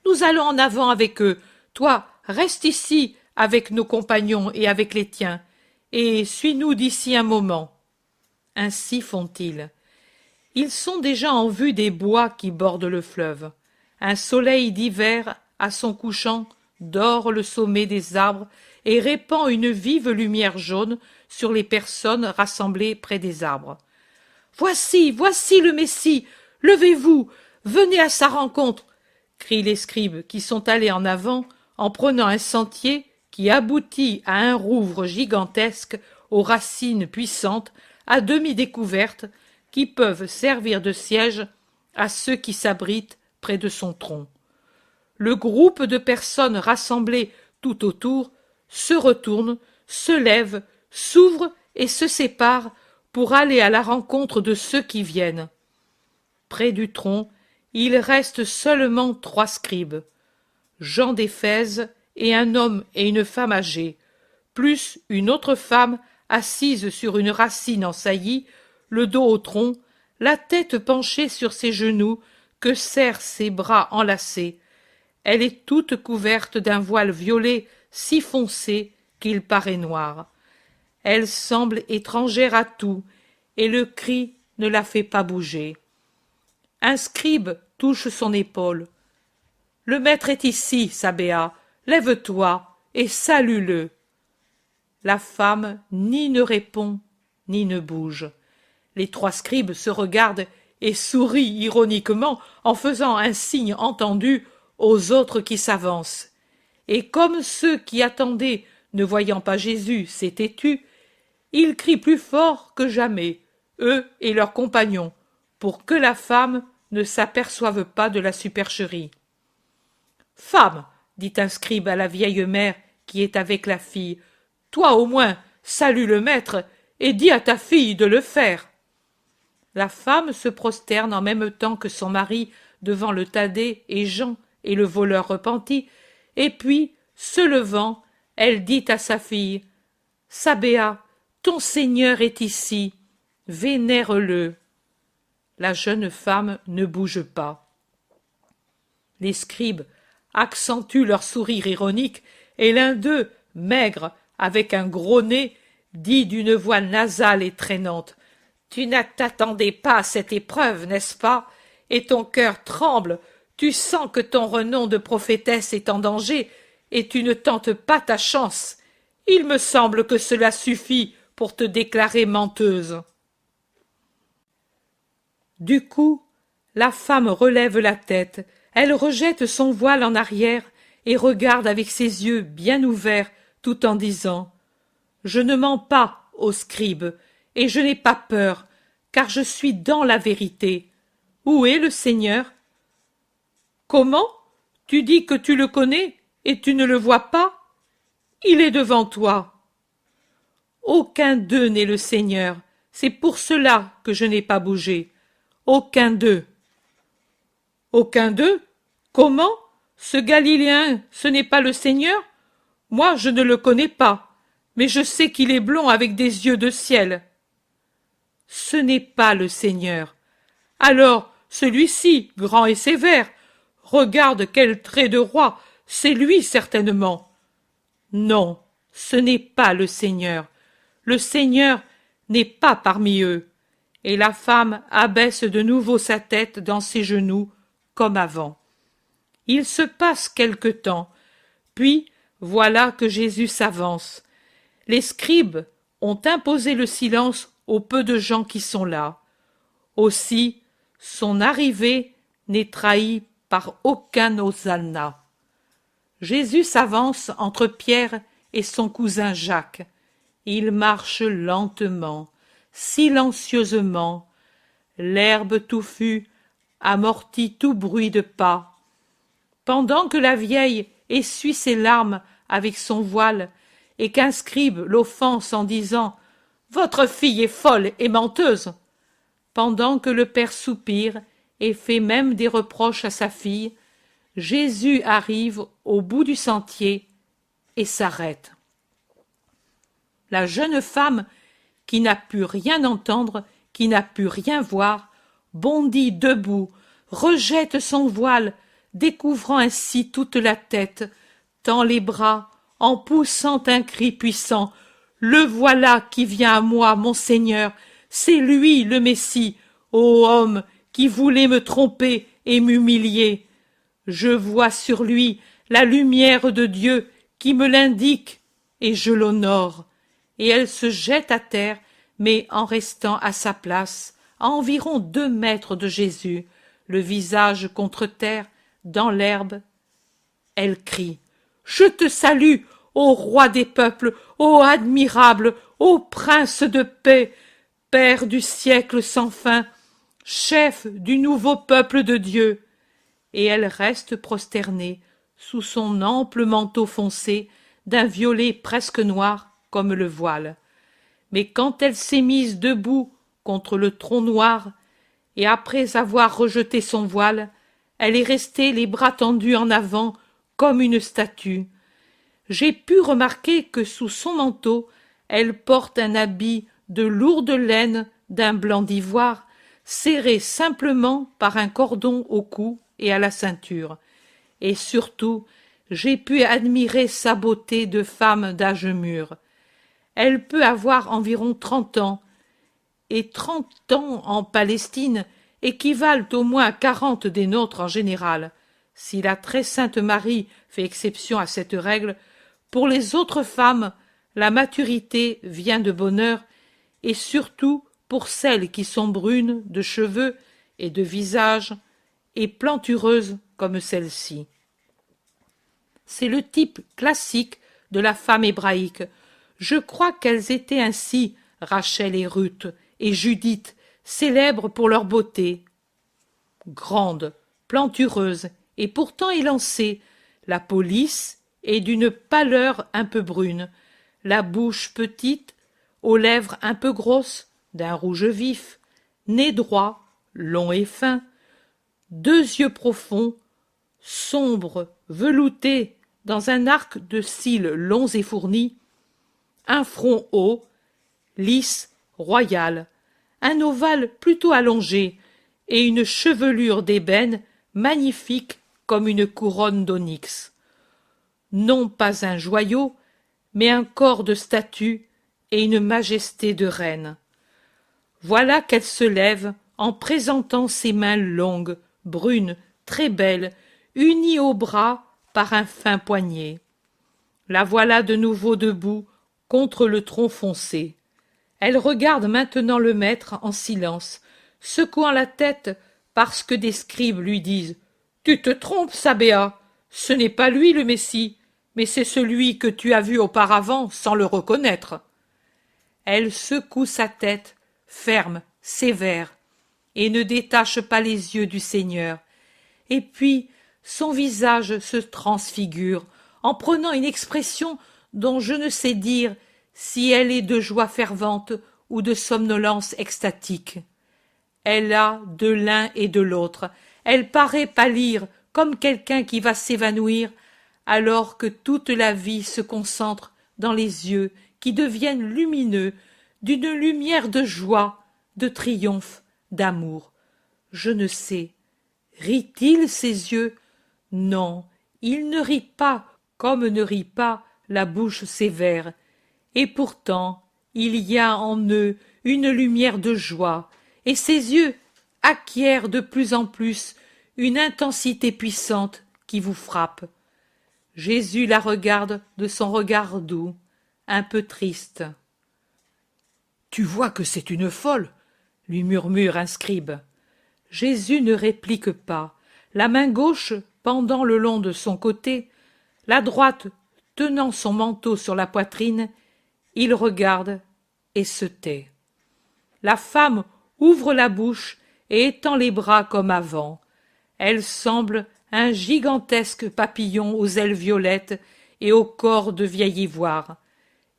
Nous allons en avant avec eux. Toi, reste ici avec nos compagnons et avec les tiens, et suis-nous d'ici un moment. Ainsi font-ils. Ils sont déjà en vue des bois qui bordent le fleuve. Un soleil d'hiver, à son couchant, dore le sommet des arbres et répand une vive lumière jaune sur les personnes rassemblées près des arbres. « Voici, voici le Messie! Levez-vous! Venez à sa rencontre !» crient les scribes qui sont allés en avant en prenant un sentier qui aboutit à un rouvre gigantesque aux racines puissantes, à demi découvertes, qui peuvent servir de siège à ceux qui s'abritent près de son tronc. Le groupe de personnes rassemblées tout autour se retourne, se lève, s'ouvre et se sépare pour aller à la rencontre de ceux qui viennent. Près du tronc, il reste seulement 3 scribes, Jean d'Éphèse et un homme et une femme âgés, plus une autre femme assise sur une racine en saillie, le dos au tronc, la tête penchée sur ses genoux, que serrent ses bras enlacés. Elle est toute couverte d'un voile violet si foncé qu'il paraît noir. Elle semble étrangère à tout, et le cri ne la fait pas bouger. Un scribe touche son épaule. « Le maître est ici, Sabéa, lève-toi et salue-le. » La femme ni ne répond, ni ne bouge. Les 3 scribes se regardent et sourient ironiquement en faisant un signe entendu aux autres qui s'avancent. Et comme ceux qui attendaient, ne voyant pas Jésus, s'étaient tus, ils crient plus fort que jamais, eux et leurs compagnons, pour que la femme ne s'aperçoive pas de la supercherie. « Femme, dit un scribe à la vieille mère qui est avec la fille, toi au moins, salue le maître et dis à ta fille de le faire. » La femme se prosterne en même temps que son mari devant le Thaddée et Jean et le voleur repenti, et puis, se levant, elle dit à sa fille, « Sabéa, ton Seigneur est ici, vénère-le. » La jeune femme ne bouge pas. Les scribes accentuent leur sourire ironique, et l'un d'eux, maigre, avec un gros nez, dit d'une voix nasale et traînante, « Tu ne t'attendais pas à cette épreuve, n'est-ce pas? Et ton cœur tremble, tu sens que ton renom de prophétesse est en danger, et tu ne tentes pas ta chance. Il me semble que cela suffit pour te déclarer menteuse. » Du coup, la femme relève la tête, elle rejette son voile en arrière et regarde avec ses yeux bien ouverts tout en disant « Je ne mens pas, ô scribe, et je n'ai pas peur, car je suis dans la vérité. Où est le Seigneur? » « Comment? Tu dis que tu le connais et tu ne le vois pas? Il est devant toi. » « Aucun d'eux n'est le Seigneur, c'est pour cela que je n'ai pas bougé. Aucun d'eux. »« Aucun d'eux? Comment? Ce Galiléen, ce n'est pas le Seigneur? Moi, je ne le connais pas, mais je sais qu'il est blond avec des yeux de ciel. »« Ce n'est pas le Seigneur. Alors, celui-ci, grand et sévère, regarde quel trait de roi, c'est lui certainement. » Non, ce n'est pas le Seigneur. Le Seigneur n'est pas parmi eux. Et la femme abaisse de nouveau sa tête dans ses genoux, comme avant. Il se passe quelque temps, puis voilà que Jésus s'avance. Les scribes ont imposé le silence aux peu de gens qui sont là. Aussi, son arrivée n'est trahie par aucun hosanna. Jésus s'avance entre Pierre et son cousin Jacques. Il marche lentement, silencieusement. L'herbe touffue amortit tout bruit de pas. Pendant que la vieille essuie ses larmes avec son voile et qu'un scribe l'offense en disant « Votre fille est folle et menteuse !» Pendant que le père soupire et fait même des reproches à sa fille, Jésus arrive au bout du sentier et s'arrête. La jeune femme, qui n'a pu rien entendre, qui n'a pu rien voir, bondit debout, rejette son voile, découvrant ainsi toute la tête, tend les bras, en poussant un cri puissant. Le voilà qui vient à moi, mon Seigneur, c'est lui le Messie, ô homme qui voulait me tromper et m'humilier. Je vois sur lui la lumière de Dieu qui me l'indique, et je l'honore. Et elle se jette à terre, mais en restant à sa place, à environ 2 mètres de Jésus, le visage contre terre, dans l'herbe. Elle crie: « Je te salue, ô roi des peuples, ô admirable, ô prince de paix, Père du siècle sans fin, chef du nouveau peuple de Dieu. » Et elle reste prosternée sous son ample manteau foncé d'un violet presque noir comme le voile. Mais quand elle s'est mise debout contre le tronc noir, et après avoir rejeté son voile, elle est restée les bras tendus en avant comme une statue. J'ai pu remarquer que sous son manteau, elle porte un habit de lourde laine d'un blanc d'ivoire, serré simplement par un cordon au cou et à la ceinture. Et surtout, j'ai pu admirer sa beauté de femme d'âge mûr. Elle peut avoir environ 30 ans, et 30 ans en Palestine équivalent au moins à 40 des nôtres en général. Si la très sainte Marie fait exception à cette règle, pour les autres femmes, la maturité vient de bonne heure, et surtout pour celles qui sont brunes de cheveux et de visage, et plantureuses comme celle-ci. C'est le type classique de la femme hébraïque. Je crois qu'elles étaient ainsi, Rachel et Ruth, et Judith, célèbres pour leur beauté. Grandes, plantureuses, et pourtant élancées, la peau lisse et d'une pâleur un peu brune, la bouche petite, aux lèvres un peu grosses, d'un rouge vif, nez droit, long et fin, 2 yeux profonds, sombres, veloutés, dans un arc de cils longs et fournis, un front haut, lisse, royal, un ovale plutôt allongé, et une chevelure d'ébène magnifique comme une couronne d'onyx. Non pas un joyau, mais un corps de statue et une majesté de reine. Voilà qu'elle se lève en présentant ses mains longues, brunes, très belles, unies au bras par un fin poignet. La voilà de nouveau debout contre le tronc foncé. Elle regarde maintenant le maître en silence, secouant la tête parce que des scribes lui disent « Tu te trompes, Sabéa, ce n'est pas lui le Messie, mais c'est celui que tu as vu auparavant sans le reconnaître. » Elle secoue sa tête, ferme, sévère, et ne détache pas les yeux du Seigneur. Et puis son visage se transfigure, en prenant une expression dont je ne sais dire si elle est de joie fervente ou de somnolence extatique. Elle a de l'un et de l'autre. Elle paraît pâlir comme quelqu'un qui va s'évanouir, alors que toute la vie se concentre dans les yeux qui deviennent lumineux d'une lumière de joie, de triomphe, d'amour. Je ne sais. Rit-il ses yeux? Non, il ne rit pas comme ne rit pas la bouche sévère. Et pourtant, il y a en eux une lumière de joie, et ses yeux acquièrent de plus en plus une intensité puissante qui vous frappe. Jésus la regarde de son regard doux, un peu triste. « Tu vois que c'est une folle !» lui murmure un scribe. Jésus ne réplique pas, la main gauche pendant le long de son côté, la droite tenant son manteau sur la poitrine. Il regarde et se tait. La femme ouvre la bouche et étend les bras comme avant. Elle semble un gigantesque papillon aux ailes violettes et au corps de vieil ivoire.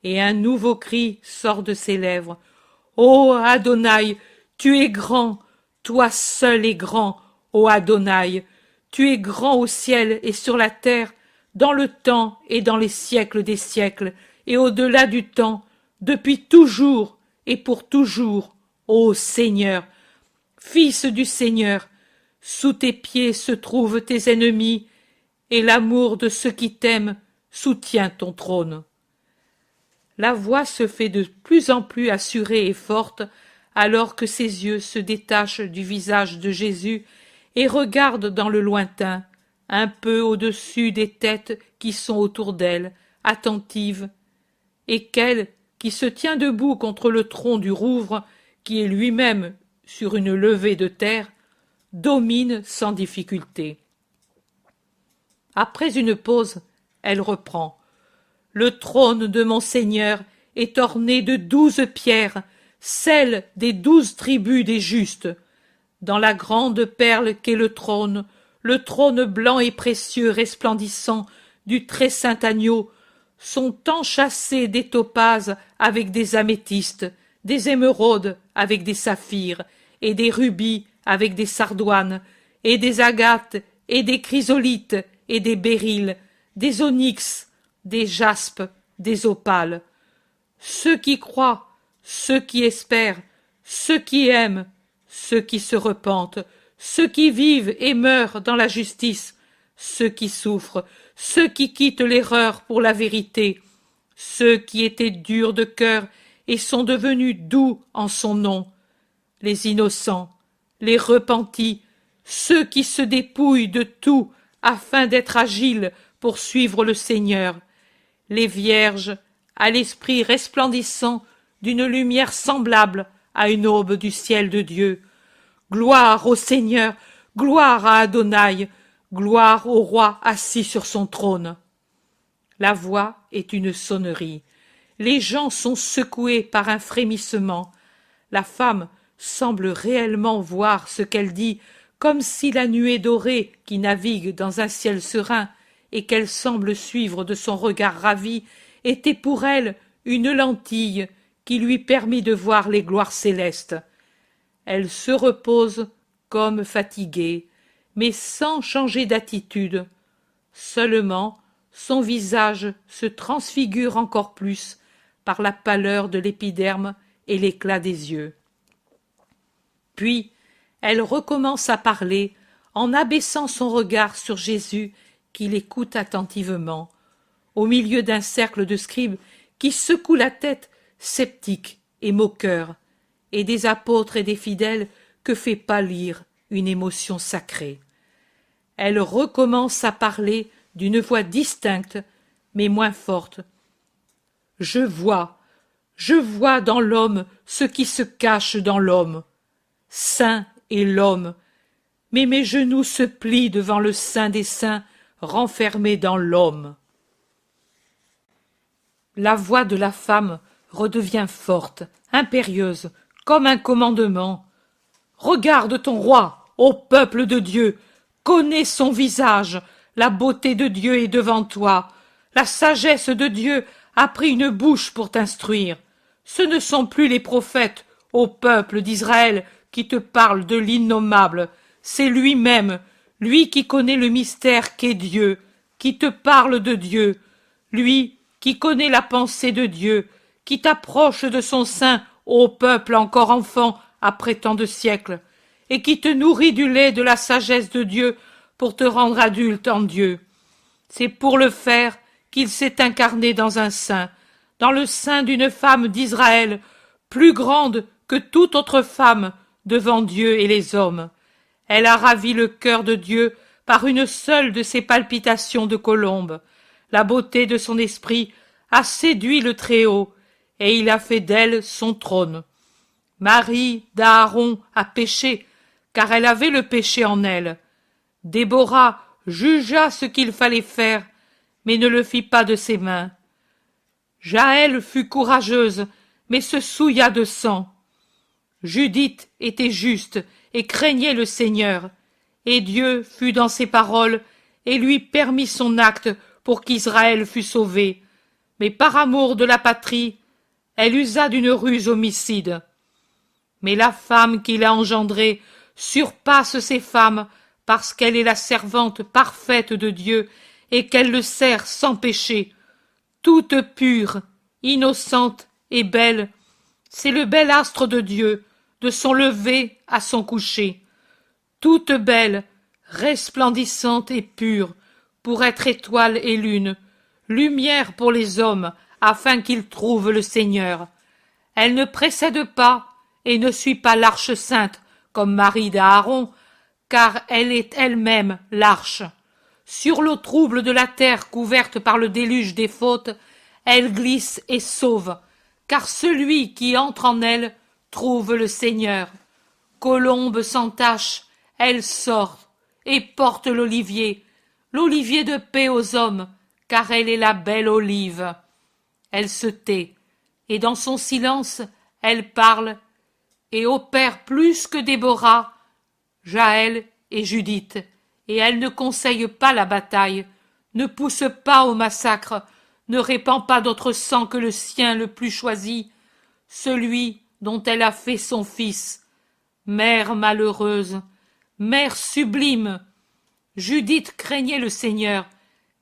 Et un nouveau cri sort de ses lèvres. « Ô Adonai, tu es grand, toi seul es grand, ô Adonai, tu es grand au ciel et sur la terre, dans le temps et dans les siècles des siècles, et au-delà du temps, depuis toujours et pour toujours, ô Seigneur. Fils du Seigneur, sous tes pieds se trouvent tes ennemis, et l'amour de ceux qui t'aiment soutient ton trône. La voix se fait de plus en plus assurée et forte, alors que ses yeux se détachent du visage de Jésus et regardent dans le lointain, un peu au-dessus des têtes qui sont autour d'elle, attentives, et qu'elle, qui se tient debout contre le tronc du rouvre, qui est lui-même sur une levée de terre, domine sans difficulté. Après une pause, elle reprend. Le trône de mon Seigneur est orné de 12 pierres, celles des 12 tribus des justes. Dans la grande perle qu'est le trône blanc et précieux resplendissant du très saint agneau, sont enchâssés des topazes avec des améthystes, des émeraudes avec des saphirs, et des rubis avec des sardoines, et des agates, et des chrysolites, et des béryls, des onyx, des jaspes, des opales. Ceux qui croient, ceux qui espèrent, ceux qui aiment, ceux qui se repentent, ceux qui vivent et meurent dans la justice, ceux qui souffrent, ceux qui quittent l'erreur pour la vérité, ceux qui étaient durs de cœur et sont devenus doux en son nom, les innocents, les repentis, ceux qui se dépouillent de tout afin d'être agiles pour suivre le Seigneur, les vierges à l'esprit resplendissant d'une lumière semblable à une aube du ciel de Dieu. Gloire au Seigneur, gloire à Adonai, gloire au roi assis sur son trône. La voix est une sonnerie. Les gens sont secoués par un frémissement. La femme semble réellement voir ce qu'elle dit, comme si la nuée dorée qui navigue dans un ciel serein et qu'elle semble suivre de son regard ravi était pour elle une lentille qui lui permit de voir les gloires célestes. Elle se repose comme fatiguée, mais sans changer d'attitude. Seulement, son visage se transfigure encore plus par la pâleur de l'épiderme et l'éclat des yeux. Puis, elle recommence à parler en abaissant son regard sur Jésus qui l'écoute attentivement, au milieu d'un cercle de scribes qui secouent la tête, sceptiques et moqueurs, et des apôtres et des fidèles que fait pâlir une émotion sacrée. Elle recommence à parler d'une voix distincte, mais moins forte. Je vois dans l'homme ce qui se cache dans l'homme. Saint est l'homme, mais mes genoux se plient devant le Saint des saints, renfermé dans l'homme. La voix de la femme redevient forte, impérieuse, comme un commandement. Regarde ton roi, ô peuple de Dieu, connais son visage, la beauté de Dieu est devant toi, la sagesse de Dieu a pris une bouche pour t'instruire. Ce ne sont plus les prophètes, ô peuple d'Israël, qui te parlent de l'innommable, c'est lui-même, lui qui connaît le mystère qu'est Dieu, qui te parle de Dieu, lui qui connaît la pensée de Dieu, qui t'approche de son sein, ô peuple encore enfant, après tant de siècles, et qui te nourrit du lait de la sagesse de Dieu pour te rendre adulte en Dieu. C'est pour le faire qu'il s'est incarné dans un sein, dans le sein d'une femme d'Israël, plus grande que toute autre femme devant Dieu et les hommes. Elle a ravi le cœur de Dieu par une seule de ses palpitations de colombe. La beauté de son esprit a séduit le Très-Haut, et il a fait d'elle son trône. Marie d'Aaron a péché, car elle avait le péché en elle. Déborah jugea ce qu'il fallait faire, mais ne le fit pas de ses mains. Jaël fut courageuse, mais se souilla de sang. Judith était juste et craignait le Seigneur, et Dieu fut dans ses paroles et lui permit son acte pour qu'Israël fût sauvé. Mais par amour de la patrie, elle usa d'une ruse homicide. Mais la femme qu'il a engendrée surpasse ces femmes parce qu'elle est la servante parfaite de Dieu et qu'elle le sert sans péché. Toute pure, innocente et belle, c'est le bel astre de Dieu, de son lever à son coucher, toute belle, resplendissante et pure, pour être étoile et lune, lumière pour les hommes, afin qu'ils trouvent le Seigneur. Elle ne précède pas et ne suit pas l'arche sainte, comme Marie d'Aaron, car elle est elle-même l'arche. Sur l'eau trouble de la terre couverte par le déluge des fautes, elle glisse et sauve, car celui qui entre en elle trouve le Seigneur. Colombe sans tache, elle sort et porte l'olivier de paix aux hommes, car elle est la belle olive. Elle se tait, et dans son silence, elle parle, et opère plus que Déborah, Jaël et Judith, et elle ne conseille pas la bataille, ne pousse pas au massacre, ne répand pas d'autre sang que le sien le plus choisi, celui dont elle a fait son fils. Mère malheureuse, mère sublime, Judith craignait le Seigneur,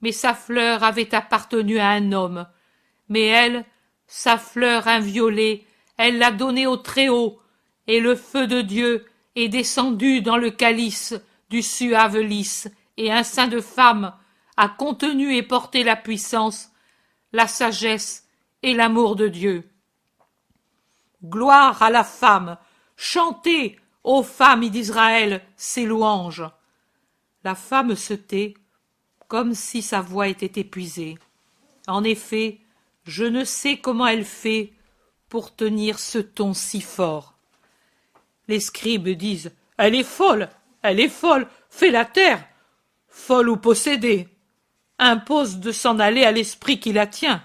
mais sa fleur avait appartenu à un homme. Mais elle, sa fleur inviolée, elle l'a donnée au Très-Haut, et le feu de Dieu est descendu dans le calice du suave lys, et un sein de femme a contenu et porté la puissance, la sagesse et l'amour de Dieu. Gloire à la femme, chantez, ô femmes d'Israël, ses louanges. La femme se tait, comme si sa voix était épuisée. En effet, je ne sais comment elle fait pour tenir ce ton si fort. Les scribes disent « Elle est folle, fais la taire, folle ou possédée, impose de s'en aller à l'esprit qui la tient. »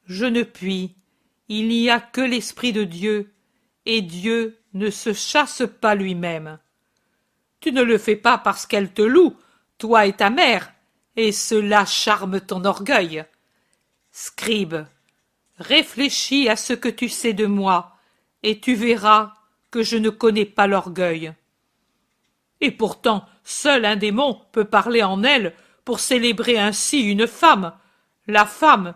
Je ne puis, il n'y a que l'esprit de Dieu, et Dieu ne se chasse pas lui-même. Tu ne le fais pas parce qu'elle te loue, toi et ta mère, et cela charme ton orgueil. Scribe, réfléchis à ce que tu sais de moi, et tu verras que je ne connais pas l'orgueil. Et pourtant, seul un démon peut parler en elle pour célébrer ainsi une femme, la femme.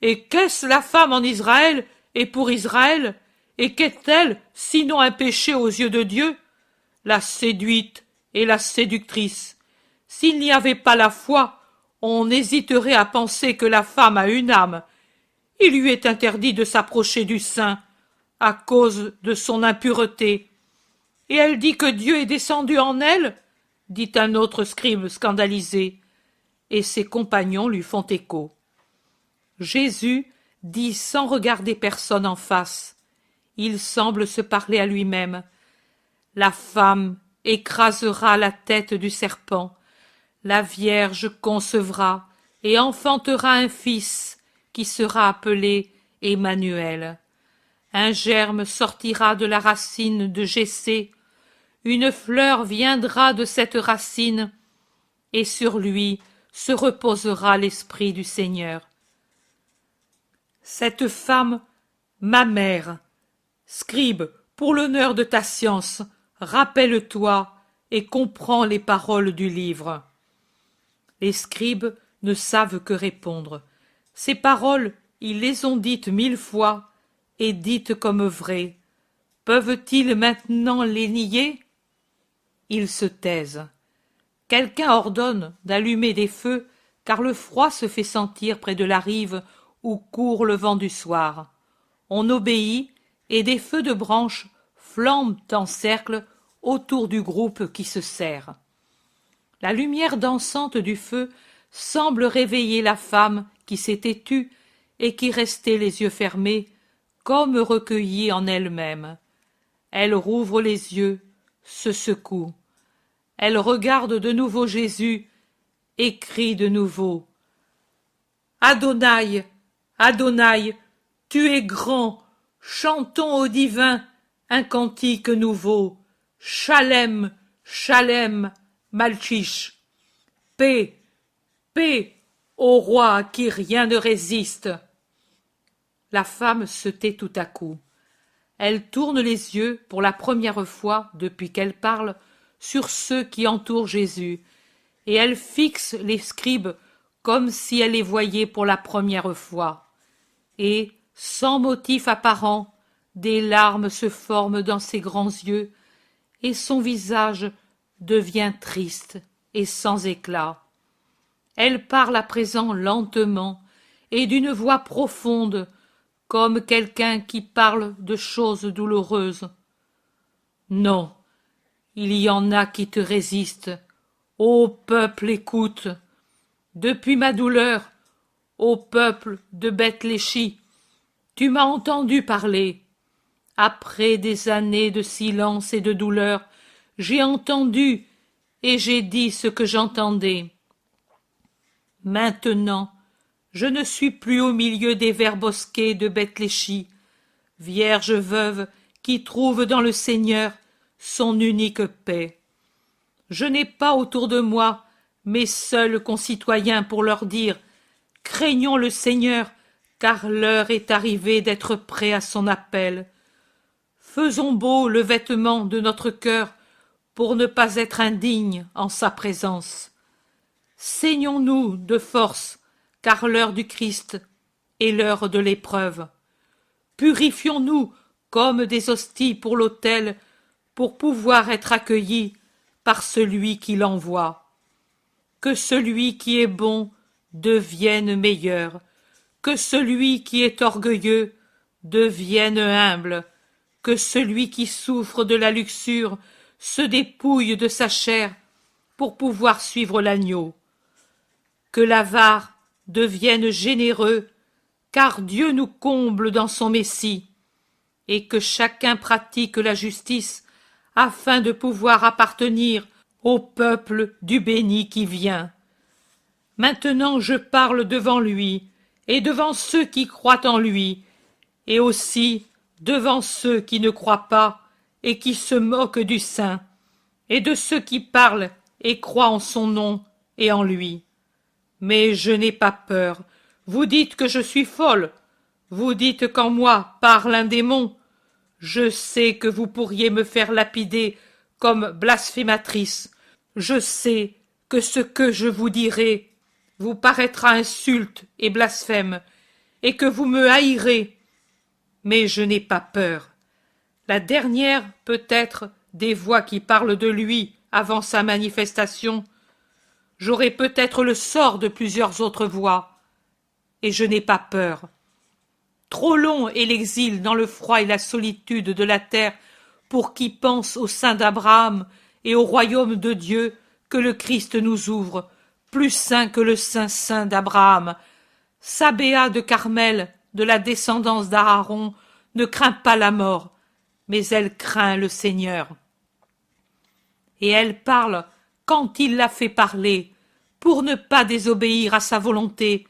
Et qu'est-ce la femme en Israël et pour Israël? Et qu'est-elle sinon un péché aux yeux de Dieu? La séduite et la séductrice. S'il n'y avait pas la foi, on hésiterait à penser que la femme a une âme. Il lui est interdit de s'approcher du sein à cause de son impureté. Et elle dit que Dieu est descendu en elle, dit un autre scribe scandalisé, et ses compagnons lui font écho. Jésus dit sans regarder personne en face. Il semble se parler à lui-même. La femme écrasera la tête du serpent. La Vierge concevra et enfantera un fils qui sera appelé Emmanuel. Un germe sortira de la racine de Jessé, une fleur viendra de cette racine, et sur lui se reposera l'Esprit du Seigneur. Cette femme, ma mère, scribe, pour l'honneur de ta science, rappelle-toi et comprends les paroles du livre. Les scribes ne savent que répondre. Ces paroles, ils les ont dites 1000 fois, et dites comme vraies. Peuvent-ils maintenant les nier? Ils se taisent. Quelqu'un ordonne d'allumer des feux, car le froid se fait sentir près de la rive où court le vent du soir. On obéit, et des feux de branches flambent en cercle autour du groupe qui se serre. La lumière dansante du feu semble réveiller la femme qui s'était tue et qui restait les yeux fermés, comme recueillie en elle-même. Elle rouvre les yeux, se secoue. Elle regarde de nouveau Jésus et crie de nouveau. Adonai, Adonai, tu es grand, chantons au divin un cantique nouveau. Shalem, Shalem, Malchish. Paix, paix, ô roi à qui rien ne résiste. La femme se tait tout à coup. Elle tourne les yeux, pour la première fois depuis qu'elle parle, sur ceux qui entourent Jésus, et elle fixe les scribes comme si elle les voyait pour la première fois. Et, sans motif apparent, des larmes se forment dans ses grands yeux, et son visage devient triste et sans éclat. Elle parle à présent lentement et d'une voix profonde, comme quelqu'un qui parle de choses douloureuses. Non, il y en a qui te résistent. Ô peuple, écoute. Depuis ma douleur, ô peuple de Bethléchi, tu m'as entendu parler. Après des années de silence et de douleur, j'ai entendu et j'ai dit ce que j'entendais. Maintenant, je ne suis plus au milieu des verts bosquets de Bethléchi, vierge veuve qui trouve dans le Seigneur son unique paix. Je n'ai pas autour de moi mes seuls concitoyens pour leur dire « Craignons le Seigneur, car l'heure est arrivée d'être prêt à son appel. Faisons beau le vêtement de notre cœur pour ne pas être indignes en sa présence. Saignons-nous de force, car l'heure du Christ est l'heure de l'épreuve. Purifions-nous comme des hosties pour l'autel, pour pouvoir être accueillis par celui qui l'envoie. Que celui qui est bon devienne meilleur, que celui qui est orgueilleux devienne humble, que celui qui souffre de la luxure se dépouille de sa chair pour pouvoir suivre l'agneau. Que l'avare devienne généreux, car Dieu nous comble dans son Messie, et que chacun pratique la justice afin de pouvoir appartenir au peuple du béni qui vient. Maintenant je parle devant lui, et devant ceux qui croient en lui, et aussi devant ceux qui ne croient pas et qui se moquent du Saint, et de ceux qui parlent et croient en son nom et en lui. Mais je n'ai pas peur. Vous dites que je suis folle. Vous dites qu'en moi parle un démon. Je sais que vous pourriez me faire lapider comme blasphématrice. Je sais que ce que je vous dirai vous paraîtra insulte et blasphème, et que vous me haïrez. Mais je n'ai pas peur. La dernière, peut-être, des voix qui parlent de lui avant sa manifestation, j'aurai peut-être le sort de plusieurs autres voix, et je n'ai pas peur. Trop long est l'exil dans le froid et la solitude de la terre pour qui pense au sein d'Abraham et au royaume de Dieu que le Christ nous ouvre, plus saint que le saint d'Abraham. Sabéa de Carmel, de la descendance d'Aaron, ne craint pas la mort, mais elle craint le Seigneur. Et elle parle quand il la fait parler, pour ne pas désobéir à sa volonté,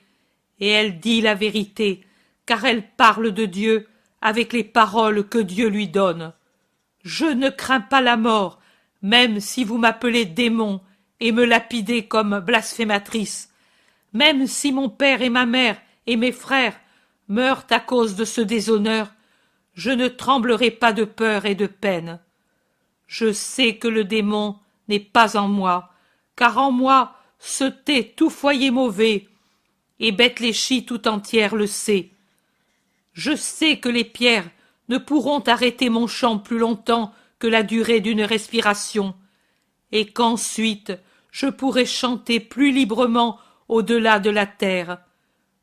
et elle dit la vérité, car elle parle de Dieu avec les paroles que Dieu lui donne. Je ne crains pas la mort, même si vous m'appelez démon et me lapidez comme blasphématrice, même si mon père et ma mère et mes frères meurent à cause de ce déshonneur, je ne tremblerai pas de peur et de peine. Je sais que le démon n'est pas en moi, car en moi se tait tout foyer mauvais, et Bethléchi tout entière le sait. Je sais que les pierres ne pourront arrêter mon chant plus longtemps que la durée d'une respiration, et qu'ensuite je pourrai chanter plus librement au-delà de la terre.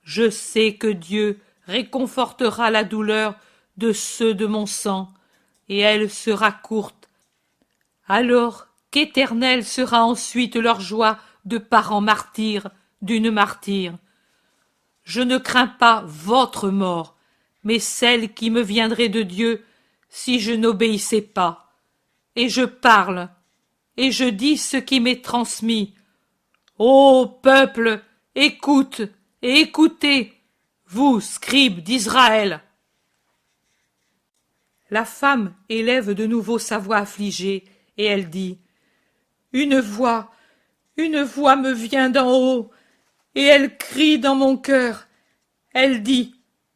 Je sais que Dieu réconfortera la douleur de ceux de mon sang, et elle sera courte. Alors qu'éternelle sera ensuite leur joie de parents martyrs, d'une martyre. Je ne crains pas votre mort, mais celle qui me viendrait de Dieu si je n'obéissais pas. Et je parle, et je dis ce qui m'est transmis. Ô peuple, écoute et écoutez, vous, scribes d'Israël. La femme élève de nouveau sa voix affligée, et elle dit « Une voix me vient d'en haut, et elle crie dans mon cœur. Elle dit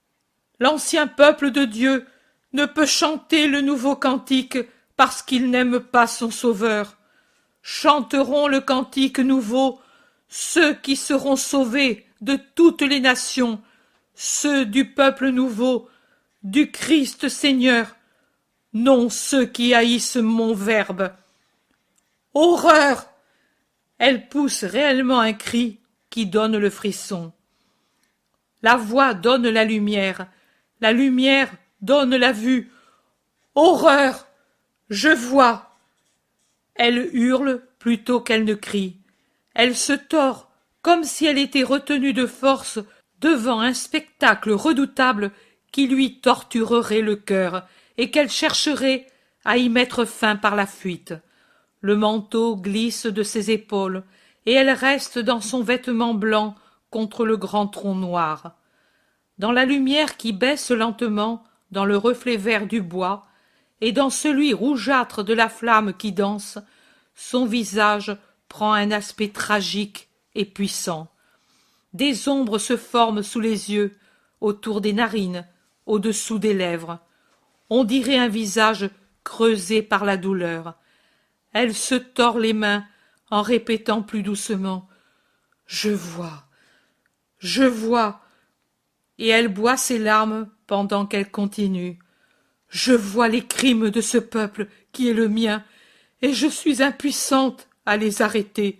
« L'ancien peuple de Dieu ne peut chanter le nouveau cantique parce qu'il n'aime pas son Sauveur. Chanteront le cantique nouveau ceux qui seront sauvés de toutes les nations, ceux du peuple nouveau, du Christ Seigneur. non ceux qui haïssent mon verbe. Horreur! Elle pousse réellement un cri qui donne le frisson. La voix donne la lumière donne la vue. Horreur! Je vois! Elle hurle plutôt qu'elle ne crie. Elle se tord comme si elle était retenue de force devant un spectacle redoutable qui lui torturerait le cœur et qu'elle chercherait à y mettre fin par la fuite. Le manteau glisse de ses épaules et elle reste dans son vêtement blanc contre le grand tronc noir. Dans la lumière qui baisse lentement dans le reflet vert du bois et dans celui rougeâtre de la flamme qui danse, son visage prend un aspect tragique et puissant. Des ombres se forment sous les yeux, autour des narines, au-dessous des lèvres. On dirait un visage creusé par la douleur. Elle se tord les mains en répétant plus doucement « Je vois, je vois !» Et elle boit ses larmes pendant qu'elle continue. « Je vois les crimes de ce peuple qui est le mien, et je suis impuissante à les arrêter.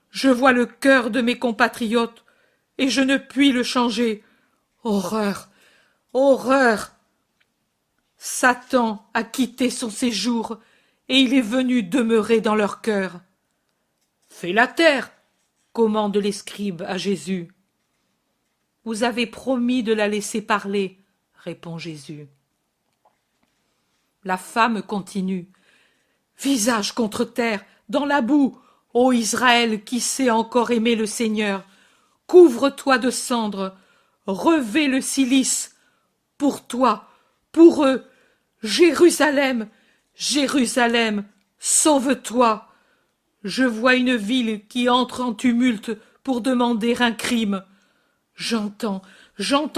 Je vois le cœur de mes compatriotes, et je ne puis le changer. Horreur! Horreur! Satan a quitté son séjour, et il est venu demeurer dans leur cœur. Fais la terre, commande les scribes à Jésus. Vous avez promis de la laisser parler, répond Jésus. La femme continue. Visage contre terre, dans la boue, ô Israël qui sait encore aimer le Seigneur, couvre-toi de cendres, revêt le cilice, pour toi, pour eux, Jérusalem, Jérusalem, sauve-toi. Je vois une ville qui entre en tumulte pour demander un crime. J'entends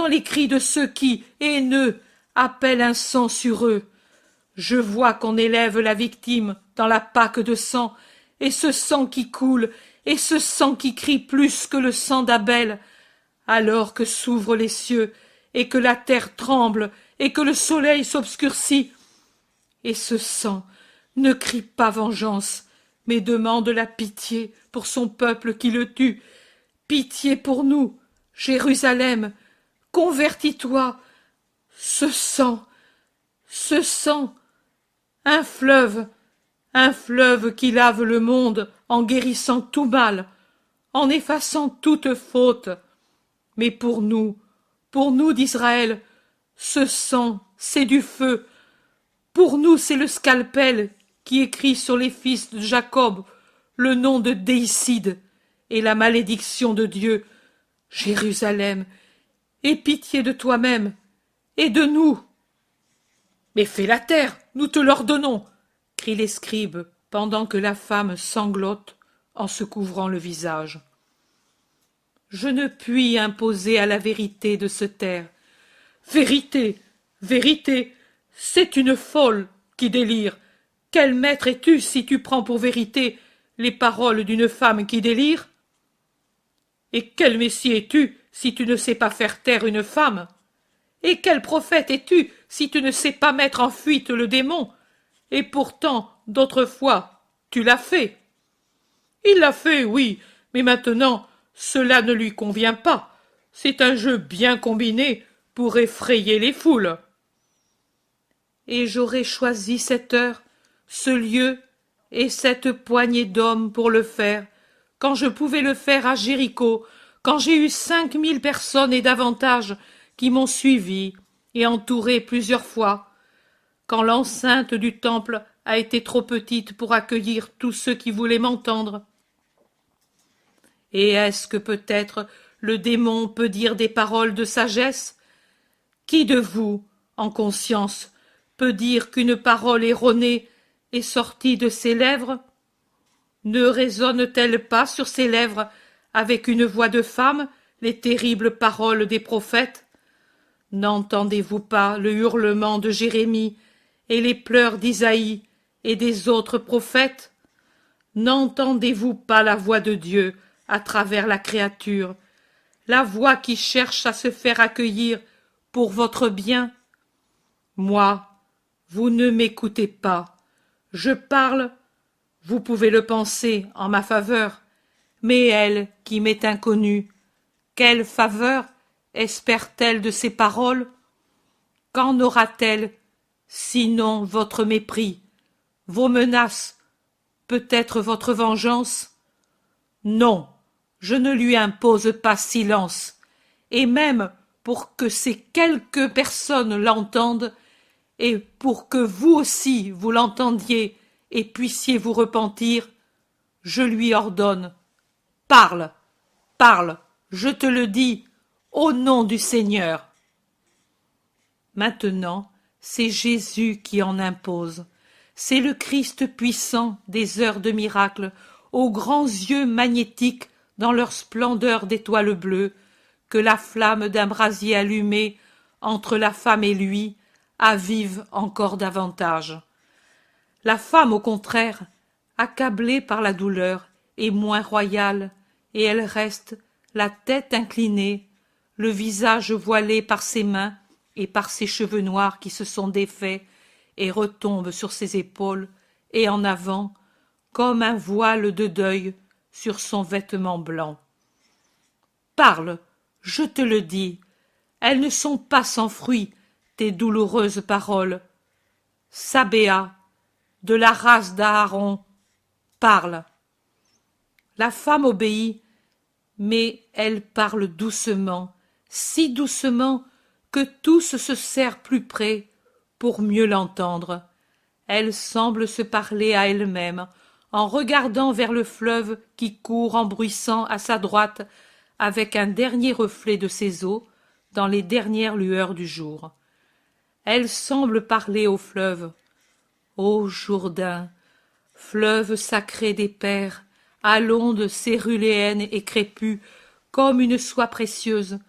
les cris de ceux qui, haineux, appellent un sang sur eux. Je vois qu'on élève la victime dans la Pâque de sang, et ce sang qui coule, et ce sang qui crie plus que le sang d'Abel, alors que s'ouvrent les cieux, et que la terre tremble, et que le soleil s'obscurcit. Et ce sang ne crie pas vengeance, mais demande la pitié pour son peuple qui le tue. Pitié pour nous, Jérusalem, convertis-toi. Ce sang, un fleuve qui lave le monde en guérissant tout mal, en effaçant toute faute. Mais pour nous d'Israël, ce sang, c'est du feu. Pour nous, c'est le scalpel qui écrit sur les fils de Jacob le nom de déicide et la malédiction de Dieu. Jérusalem, aie pitié de toi-même et de nous. Mais fais la terre, nous te l'ordonnons, crient les scribes, pendant que la femme sanglote en se couvrant le visage. Je ne puis imposer à la vérité de se taire. Vérité, vérité, c'est une folle qui délire. Quel maître es-tu si tu prends pour vérité les paroles d'une femme qui délire? Et quel messie es-tu si tu ne sais pas faire taire une femme? Et quel prophète es-tu si tu ne sais pas mettre en fuite le démon? Et pourtant, d'autrefois, tu l'as fait. Il l'a fait, oui, mais maintenant, cela ne lui convient pas. C'est un jeu bien combiné pour effrayer les foules. Et j'aurais choisi cette heure, ce lieu et cette poignée d'hommes pour le faire, quand je pouvais le faire à Jéricho, quand j'ai eu 5000 personnes et davantage qui m'ont suivi et entouré plusieurs fois, quand l'enceinte du temple a été trop petite pour accueillir tous ceux qui voulaient m'entendre. Et est-ce que peut-être le démon peut dire des paroles de sagesse? Qui de vous, en conscience, peut dire qu'une parole erronée est sortie de ses lèvres? Ne résonnent-elles pas sur ses lèvres, avec une voix de femme, les terribles paroles des prophètes? N'entendez-vous pas le hurlement de Jérémie et les pleurs d'Isaïe et des autres prophètes? N'entendez-vous pas la voix de Dieu à travers la créature, la voix qui cherche à se faire accueillir pour votre bien? Moi, Vous ne m'écoutez pas. Je parle, vous pouvez le penser, en ma faveur, mais elle, qui m'est inconnue, quelle faveur espère-t-elle de ces paroles? Qu'en aura-t-elle, sinon votre mépris, vos menaces, peut-être votre vengeance? Non, je ne lui impose pas silence, et même pour que ces quelques personnes l'entendent, et pour que vous aussi vous l'entendiez et puissiez vous repentir, je lui ordonne, parle, parle, je te le dis, au nom du Seigneur. Maintenant, c'est Jésus qui en impose. C'est le Christ puissant des heures de miracle, aux grands yeux magnétiques dans leur splendeur d'étoiles bleues, que la flamme d'un brasier allumé entre la femme et lui avive encore davantage. La femme, au contraire, accablée par la douleur, est moins royale, et elle reste, la tête inclinée, le visage voilé par ses mains et par ses cheveux noirs qui se sont défaits et retombent sur ses épaules et en avant, comme un voile de deuil sur son vêtement blanc. Parle, je te le dis, elles ne sont pas sans fruit, tes douloureuses paroles. Sabéa, de la race d'Aaron, parle. La femme obéit, mais elle parle doucement, si doucement que tous se serrent plus près pour mieux l'entendre. Elle semble se parler à elle-même, en regardant vers le fleuve qui court en bruissant à sa droite avec un dernier reflet de ses eaux dans les dernières lueurs du jour. Elle semble parler au fleuve. Ô Jourdain, fleuve sacré des pères, à l'onde céruléenne et crépue comme une soie précieuse,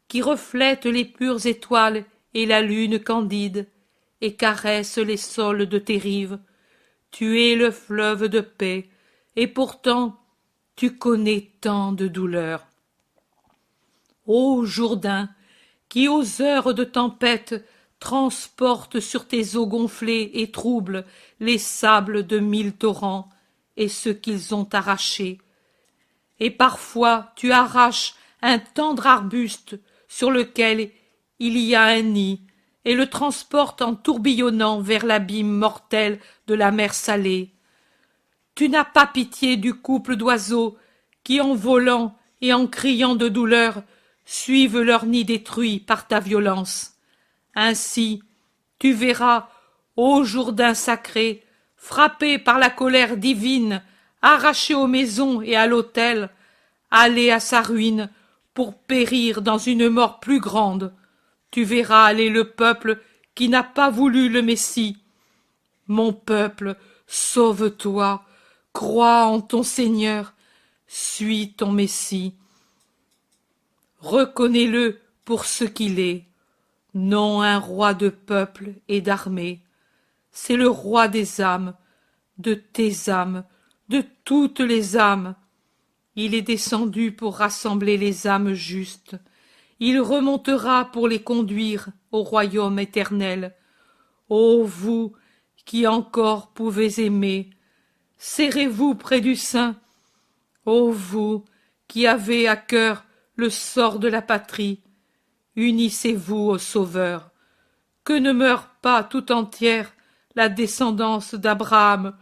qui reflète les pures étoiles et la lune candide, et caresse les sols de tes rives. Tu es le fleuve de paix, et pourtant tu connais tant de douleurs. Ô Jourdain, qui aux heures de tempête transporte sur tes eaux gonflées et trouble les sables de 1000 torrents et ceux qu'ils ont arrachés. Et parfois tu arraches un tendre arbuste sur lequel il y a un nid, et le transportes en tourbillonnant vers l'abîme mortel de la mer salée. Tu n'as pas pitié du couple d'oiseaux qui, en volant et en criant de douleur, suivent leur nid détruit par ta violence. Ainsi, tu verras, ô Jourdain sacré, frappé par la colère divine, arraché aux maisons et à l'autel, aller à sa ruine pour périr dans une mort plus grande. Tu verras aller le peuple qui n'a pas voulu le Messie. Mon peuple, sauve-toi, crois en ton Seigneur, suis ton Messie. Reconnais-le pour ce qu'il est, non un roi de peuple et d'armée. C'est le roi des âmes, de tes âmes, de toutes les âmes. Il est descendu pour rassembler les âmes justes. Il remontera pour les conduire au royaume éternel. Ô vous qui encore pouvez aimer, serrez-vous près du Saint. Ô vous qui avez à cœur le sort de la patrie, unissez-vous au Sauveur. Que ne meure pas tout entière la descendance d'Abraham.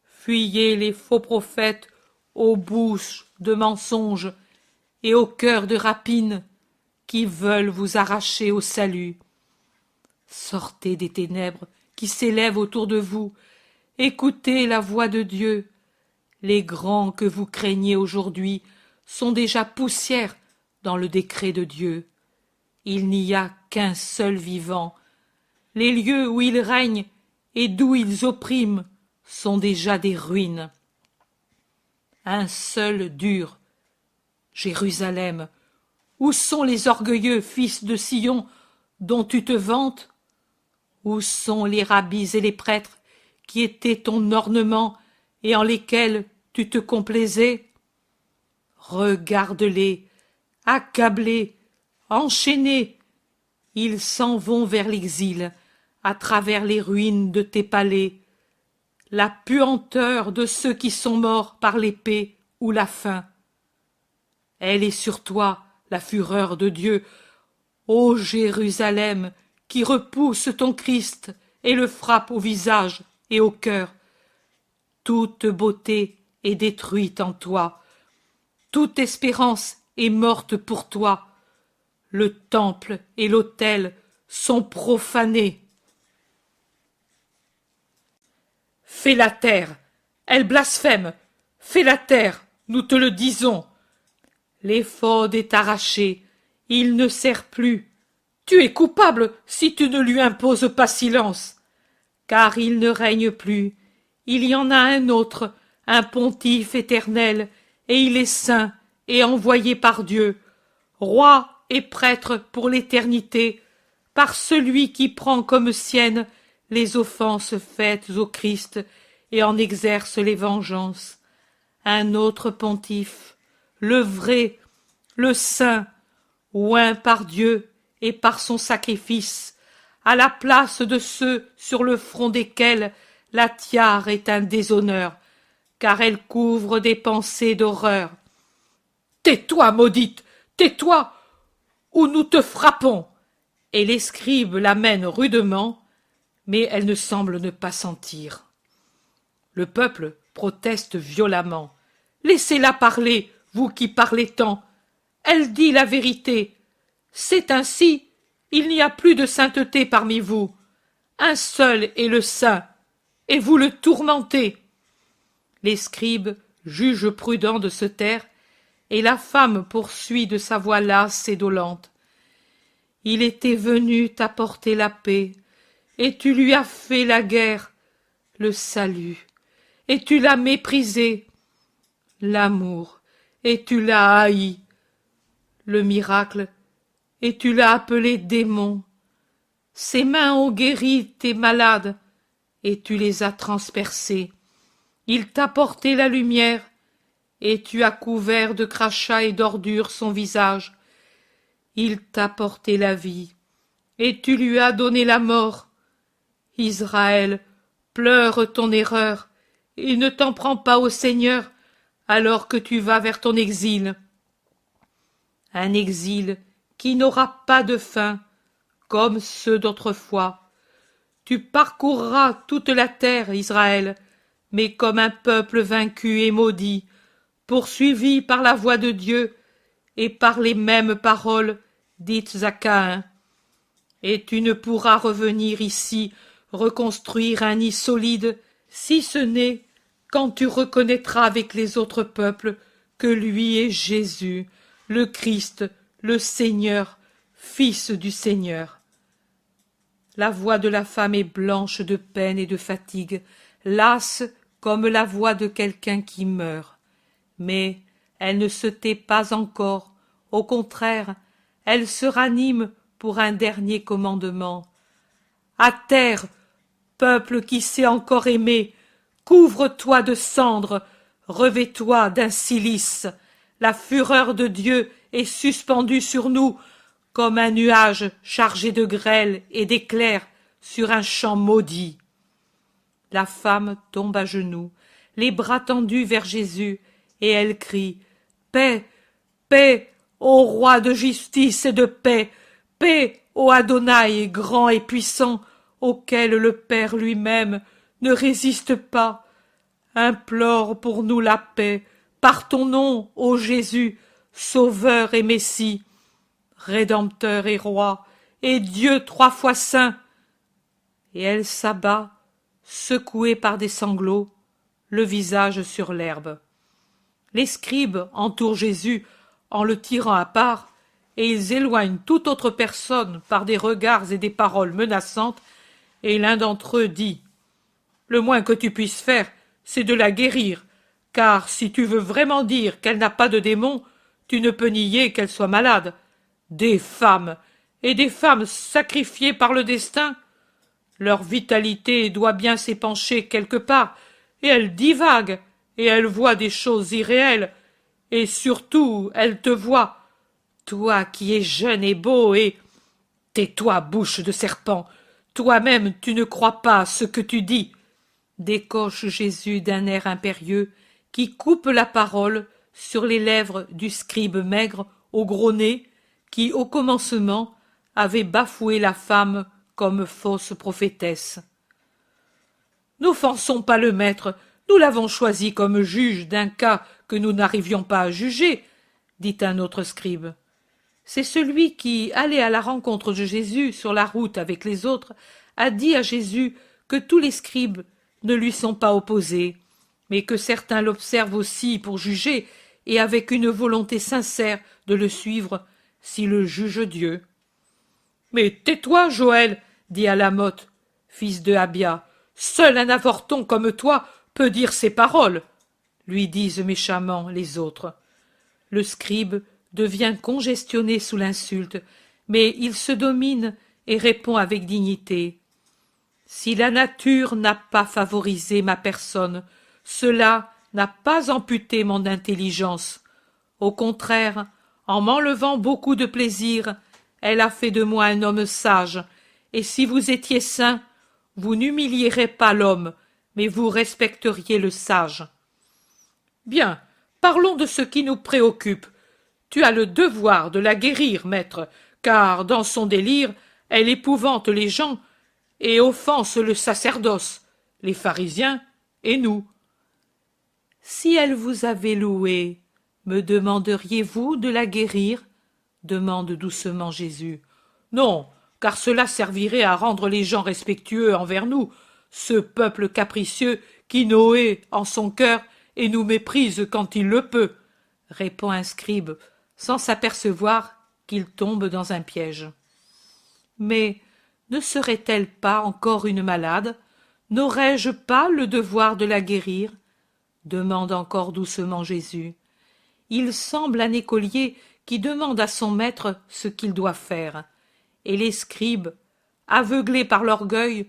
Fuyez les faux prophètes aux bouches de mensonges et aux cœurs de rapine qui veulent vous arracher au salut. Sortez des ténèbres qui s'élèvent autour de vous, écoutez la voix de Dieu. Les grands que vous craignez aujourd'hui sont déjà poussière dans le décret de Dieu. Il n'y a qu'un seul vivant. Les lieux où ils règnent et d'où ils oppriment sont déjà des ruines. Un seul dure. Jérusalem, où sont les orgueilleux fils de Sion dont tu te vantes? Où sont les rabbis et les prêtres qui étaient ton ornement et en lesquels tu te complaisais? Regarde-les, accablés, enchaînés, ils s'en vont vers l'exil, à travers les ruines de tes palais, la puanteur de ceux qui sont morts par l'épée ou la faim. Elle est sur toi, la fureur de Dieu, ô Jérusalem, qui repousse ton Christ et le frappe au visage et au cœur. Toute beauté est détruite en toi, toute espérance est morte pour toi. Le temple et l'autel sont profanés. Fais la terre, elle blasphème, fais la terre, nous te le disons. L'éphod est arraché, il ne sert plus. Tu es coupable si tu ne lui imposes pas silence. Car il ne règne plus, il y en a un autre, un pontife éternel, et il est saint et envoyé par Dieu, roi et prêtre pour l'éternité, par celui qui prend comme siennes les offenses faites au Christ et en exerce les vengeances. Un autre pontife, le vrai, le saint, oint par Dieu et par son sacrifice, à la place de ceux sur le front desquels la tiare est un déshonneur, car elle couvre des pensées d'horreur. Tais-toi, maudite, tais-toi, ou nous te frappons. Et les scribes l'amènent rudement, mais elle ne semble ne pas sentir. Le peuple proteste violemment. Laissez-la parler, vous qui parlez tant. Elle dit la vérité. C'est ainsi, il n'y a plus de sainteté parmi vous. Un seul est le saint, et vous le tourmentez. Les scribes jugent prudent de se taire, et la femme poursuit de sa voix lasse et dolente. Il était venu t'apporter la paix, et tu lui as fait la guerre, le salut, et tu l'as méprisé, l'amour, et tu l'as haï, le miracle, et tu l'as appelé démon. Ses mains ont guéri tes malades, et tu les as transpercés. Il t'a porté la lumière, et tu as couvert de crachats et d'ordures son visage. Il t'a porté la vie, et tu lui as donné la mort. Israël, pleure ton erreur, et ne t'en prends pas au Seigneur, alors que tu vas vers ton exil. Un exil qui n'aura pas de fin, comme ceux d'autrefois. Tu parcourras toute la terre, Israël, mais comme un peuple vaincu et maudit, poursuivi par la voix de Dieu et par les mêmes paroles dites à Caïn. Et tu ne pourras revenir ici reconstruire un nid solide, si ce n'est quand tu reconnaîtras avec les autres peuples que lui est Jésus, le Christ, le Seigneur, Fils du Seigneur. La voix de la femme est blanche de peine et de fatigue, lasse comme la voix de quelqu'un qui meurt. Mais elle ne se tait pas encore, au contraire, elle se ranime pour un dernier commandement. À terre, peuple qui sait encore aimer, couvre-toi de cendres, revêt-toi d'un cilice. La fureur de Dieu est suspendue sur nous, comme un nuage chargé de grêle et d'éclairs sur un champ maudit. La femme tombe à genoux, les bras tendus vers Jésus, et elle crie « Paix, paix, ô roi de justice et de paix, paix, ô Adonai grand et puissant, auquel le Père lui-même ne résiste pas. Implore pour nous la paix, par ton nom, ô Jésus, Sauveur et Messie, Rédempteur et Roi, et Dieu 3 fois saint. » Et elle s'abat, secouée par des sanglots, le visage sur l'herbe. Les scribes entourent Jésus en le tirant à part, et ils éloignent toute autre personne par des regards et des paroles menaçantes, et l'un d'entre eux dit « Le moins que tu puisses faire, c'est de la guérir, car si tu veux vraiment dire qu'elle n'a pas de démon, tu ne peux nier qu'elle soit malade. Des femmes, et des femmes sacrifiées par le destin. Leur vitalité doit bien s'épancher quelque part, et elles divaguent, et elles voient des choses irréelles, et surtout elles te voient, toi qui es jeune et beau, et tais-toi, bouche de serpent, Toi-même, tu ne crois pas à ce que tu dis, décoche Jésus d'un air impérieux qui coupe la parole sur les lèvres du scribe maigre au gros nez qui, au commencement, avait bafoué la femme comme fausse prophétesse. N'offensons pas le maître, nous l'avons choisi comme juge d'un cas que nous n'arrivions pas à juger, dit un autre scribe. C'est celui qui, allé à la rencontre de Jésus sur la route avec les autres, a dit à Jésus que tous les scribes ne lui sont pas opposés, mais que certains l'observent aussi pour juger et avec une volonté sincère de le suivre s'il le juge Dieu. Mais tais-toi, Joël, dit Alamoth, fils de Abia. Seul un avorton comme toi peut dire ces paroles, lui disent méchamment les autres. Le scribe devient congestionné sous l'insulte, mais il se domine et répond avec dignité. Si la nature n'a pas favorisé ma personne, cela n'a pas amputé mon intelligence. Au contraire, en m'enlevant beaucoup de plaisir, elle a fait de moi un homme sage, et si vous étiez saint, vous n'humilierez pas l'homme, mais vous respecteriez le sage. Bien, parlons de ce qui nous préoccupe. Tu as le devoir de la guérir, maître, car dans son délire, elle épouvante les gens et offense le sacerdoce, les pharisiens et nous. Si elle vous avait loué, me demanderiez-vous de la guérir? Demande doucement Jésus. Non, car cela servirait à rendre les gens respectueux envers nous, ce peuple capricieux qui nous hait en son cœur et nous méprise quand il le peut, répond un scribe, sans s'apercevoir qu'il tombe dans un piège. Mais ne serait-elle pas encore une malade? N'aurais-je pas le devoir de la guérir? Demande encore doucement Jésus. Il semble un écolier qui demande à son maître ce qu'il doit faire, et les scribes, aveuglés par l'orgueil,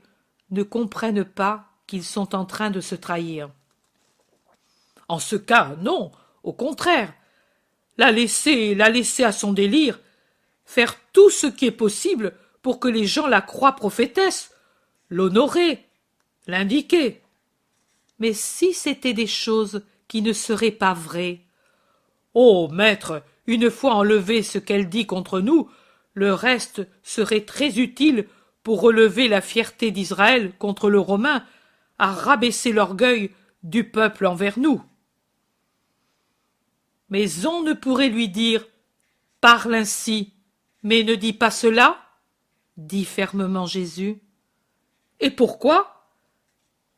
ne comprennent pas qu'ils sont en train de se trahir. En ce cas, non, au contraire, la laisser à son délire, faire tout ce qui est possible pour que les gens la croient prophétesse, l'honorer, l'indiquer. Mais si c'étaient des choses qui ne seraient pas vraies, oh, maître, une fois enlevé ce qu'elle dit contre nous, le reste serait très utile pour relever la fierté d'Israël contre le Romain, à rabaisser l'orgueil du peuple envers nous. Mais on ne pourrait lui dire « Parle ainsi, mais ne dis pas cela » dit fermement Jésus. Et pourquoi?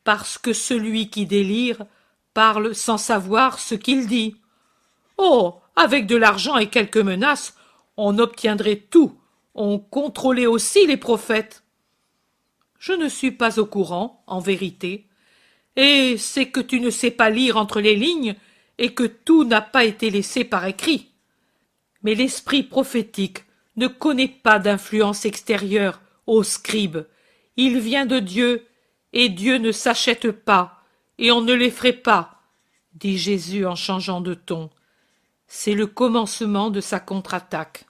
Parce que celui qui délire parle sans savoir ce qu'il dit. Oh, avec de l'argent et quelques menaces, on obtiendrait tout, on contrôlait aussi les prophètes. Je ne suis pas au courant, en vérité, et c'est que tu ne sais pas lire entre les lignes et que tout n'a pas été laissé par écrit. Mais l'esprit prophétique ne connaît pas d'influence extérieure aux scribes. Il vient de Dieu, et Dieu ne s'achète pas, et on ne l'effraie pas, dit Jésus en changeant de ton. C'est le commencement de sa contre-attaque.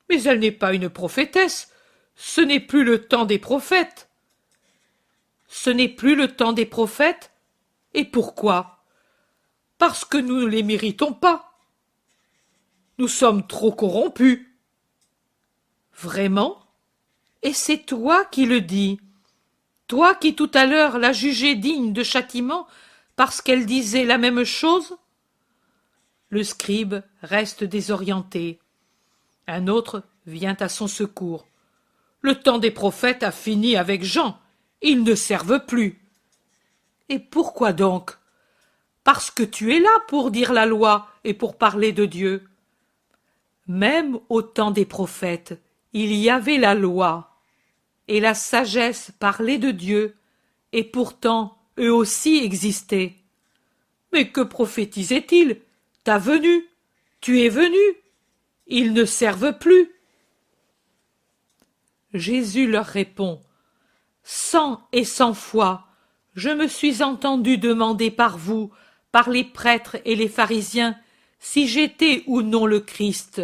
Mais elle n'est pas une prophétesse, ce n'est plus le temps des prophètes. Ce n'est plus le temps des prophètes? Et pourquoi? Parce que nous ne les méritons pas. Nous sommes trop corrompus. Vraiment? Et c'est toi qui le dis, toi qui tout à l'heure l'as jugée digne de châtiment parce qu'elle disait la même chose? Le scribe reste désorienté. Un autre vient à son secours. Le temps des prophètes a fini avec Jean. Ils ne servent plus. Et pourquoi donc? Parce que tu es là pour dire la loi et pour parler de Dieu. Même au temps des prophètes, il y avait la loi, et la sagesse parlait de Dieu, et pourtant eux aussi existaient. Mais que prophétisaient-ils? Ta venue, tu es venu, ils ne servent plus. Jésus leur répond, 100 et 100 fois, je me suis entendu demander par vous, par les prêtres et les pharisiens, si j'étais ou non le Christ,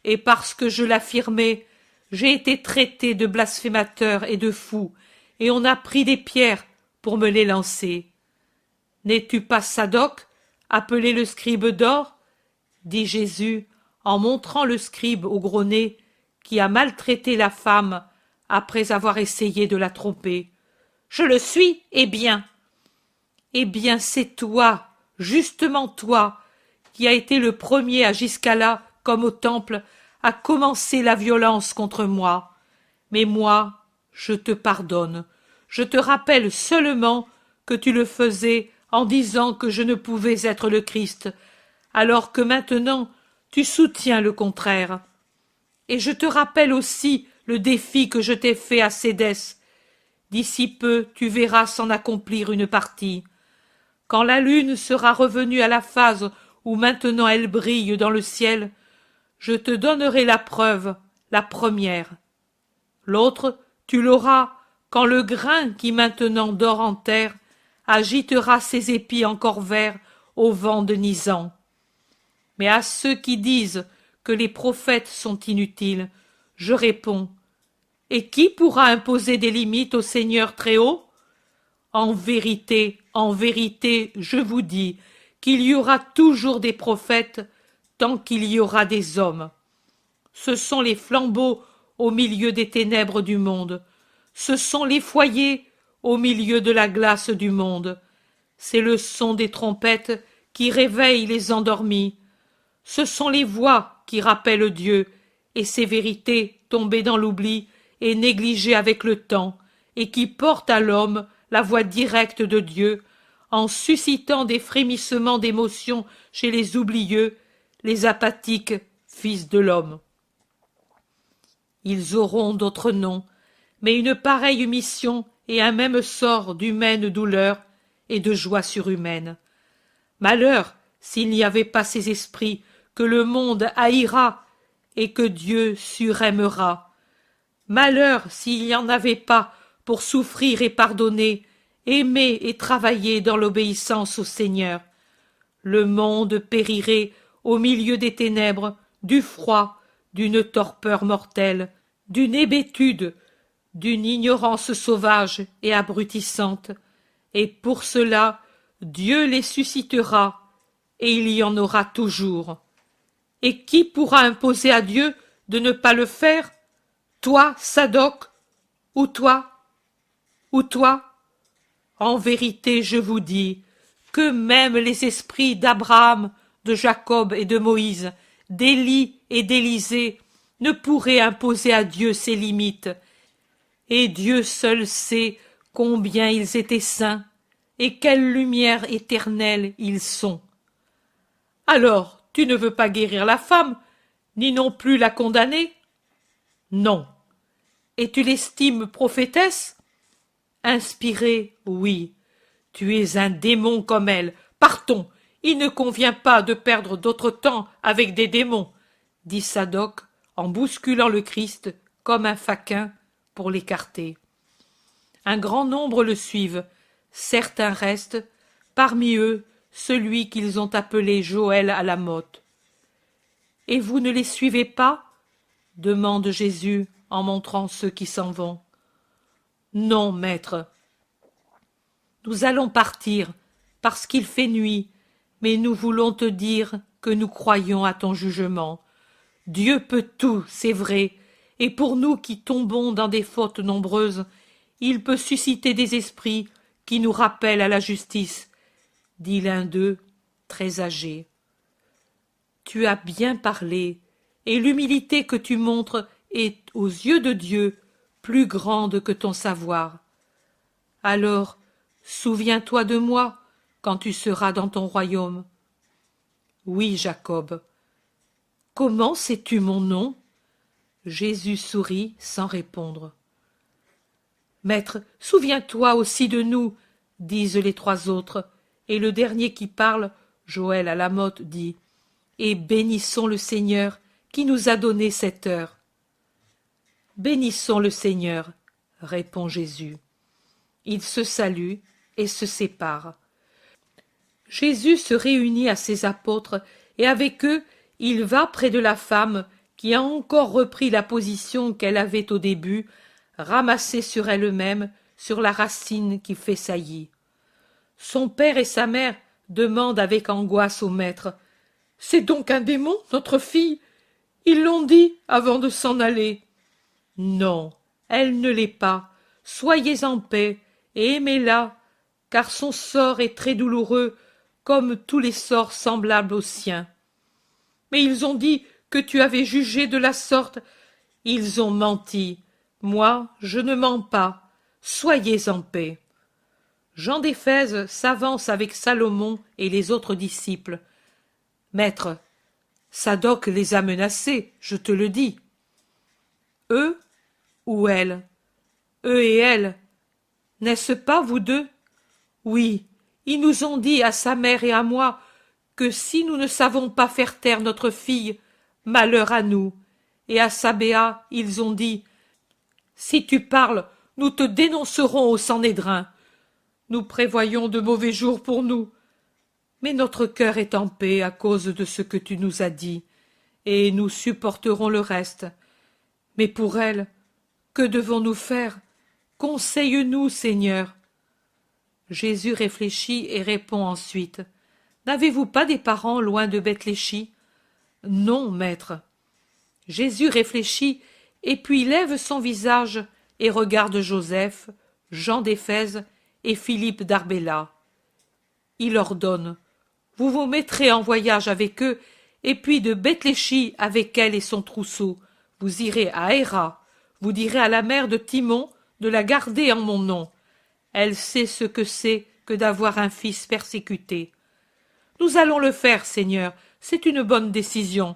et parce que je l'affirmais, j'ai été traité de blasphémateur et de fou, et on a pris des pierres pour me les lancer. N'es-tu pas Sadoc, appelé le scribe d'or? Dit Jésus, en montrant le scribe au gros nez, qui a maltraité la femme après avoir essayé de la tromper. Je le suis, eh bien. Eh bien, c'est toi, justement toi, qui a été le premier à jusqu'à là, comme au temple, à commencer la violence contre moi. Mais moi, je te pardonne. Je te rappelle seulement que tu le faisais en disant que je ne pouvais être le Christ, alors que maintenant tu soutiens le contraire. Et je te rappelle aussi le défi que je t'ai fait à Cédès. D'ici peu, tu verras s'en accomplir une partie. Quand la lune sera revenue à la phase où maintenant elle brille dans le ciel, je te donnerai la preuve, la première. L'autre, tu l'auras quand le grain qui maintenant dort en terre agitera ses épis encore verts au vent de Nisan. Mais à ceux qui disent que les prophètes sont inutiles, je réponds: et qui pourra imposer des limites au Seigneur Très-Haut? En vérité, je vous dis qu'il y aura toujours des prophètes tant qu'il y aura des hommes. Ce sont les flambeaux au milieu des ténèbres du monde. Ce sont les foyers au milieu de la glace du monde. C'est le son des trompettes qui réveille les endormis. Ce sont les voix qui rappellent Dieu et ses vérités tombées dans l'oubli et négligées avec le temps, et qui portent à l'homme la voix directe de Dieu, en suscitant des frémissements d'émotion chez les oublieux, les apathiques fils de l'homme. Ils auront d'autres noms, mais une pareille mission et un même sort d'humaine douleur et de joie surhumaine. Malheur s'il n'y avait pas ces esprits que le monde haïra et que Dieu suraimera. Malheur s'il n'y en avait pas pour souffrir et pardonner, aimer et travailler dans l'obéissance au Seigneur. Le monde périrait au milieu des ténèbres, du froid, d'une torpeur mortelle, d'une hébétude, d'une ignorance sauvage et abrutissante, et pour cela Dieu les suscitera, et il y en aura toujours. Et qui pourra imposer à Dieu de ne pas le faire? Toi, Sadoc, ou toi? Ou toi? En vérité, je vous dis que même les esprits d'Abraham, de Jacob et de Moïse, d'Élie et d'Élisée ne pourraient imposer à Dieu ses limites, et Dieu seul sait combien ils étaient saints et quelle lumière éternelle ils sont. Alors, tu ne veux pas guérir la femme, ni non plus la condamner? Non. Et tu l'estimes prophétesse? Inspirée, oui. Tu es un démon comme elle. Partons. Il ne convient pas de perdre d'autre temps avec des démons, dit Sadoc en bousculant le Christ comme un faquin pour l'écarter. Un grand nombre le suivent. Certains restent, parmi eux celui qu'ils ont appelé Joël à la Motte. Et vous ne les suivez pas? Demande Jésus en montrant ceux qui s'en vont. Non, maître. Nous allons partir, parce qu'il fait nuit, mais nous voulons te dire que nous croyons à ton jugement. Dieu peut tout, c'est vrai, et pour nous qui tombons dans des fautes nombreuses, il peut susciter des esprits qui nous rappellent à la justice, dit l'un d'eux, très âgé. Tu as bien parlé, et l'humilité que tu montres est, aux yeux de Dieu, plus grande que ton savoir. Alors, souviens-toi de moi quand tu seras dans ton royaume. Oui, Jacob. Comment sais-tu mon nom? Jésus sourit sans répondre. Maître, souviens-toi aussi de nous, disent les trois autres, et le dernier qui parle, Joël à la Motte, dit: et bénissons le Seigneur qui nous a donné cette heure. Bénissons le Seigneur, répond Jésus. Ils se saluent et se séparent. Jésus se réunit à ses apôtres, et avec eux il va près de la femme qui a encore repris la position qu'elle avait au début, ramassée sur elle-même, sur la racine qui fait saillie. Son père et sa mère demandent avec angoisse au maître. « C'est donc un démon, notre fille? Ils l'ont dit avant de s'en aller. » « Non, elle ne l'est pas. Soyez en paix et aimez-la, car son sort est très douloureux, comme tous les sorts semblables aux siens. »« Mais ils ont dit que tu avais jugé de la sorte. » »« Ils ont menti. Moi, je ne mens pas. Soyez en paix. » Jean d'Éphèse s'avance avec Salomon et les autres disciples. « Maître, Sadoc les a menacés, je te le dis. » « Eux ou elle? Eux et elle. N'est-ce pas, vous deux? Oui, ils nous ont dit à sa mère et à moi que si nous ne savons pas faire taire notre fille, malheur à nous. Et à Sabéa, ils ont dit « Si tu parles, nous te dénoncerons au Sanhédrin. Nous prévoyons de mauvais jours pour nous. Mais notre cœur est en paix à cause de ce que tu nous as dit, et nous supporterons le reste. Mais pour elle, que devons-nous faire? Conseille-nous, Seigneur. » Jésus réfléchit et répond ensuite. « N'avez-vous pas des parents loin de Bethléchi? »« Non, maître. » Jésus réfléchit, et puis lève son visage et regarde Joseph, Jean d'Éphèse et Philippe d'Arbéla. Il ordonne. « Vous vous mettrez en voyage avec eux, et puis de Bethléchi avec elle et son trousseau. Vous irez à Héra. Vous direz à la mère de Timon de la garder en mon nom. Elle sait ce que c'est que d'avoir un fils persécuté. »« Nous allons le faire, Seigneur, c'est une bonne décision.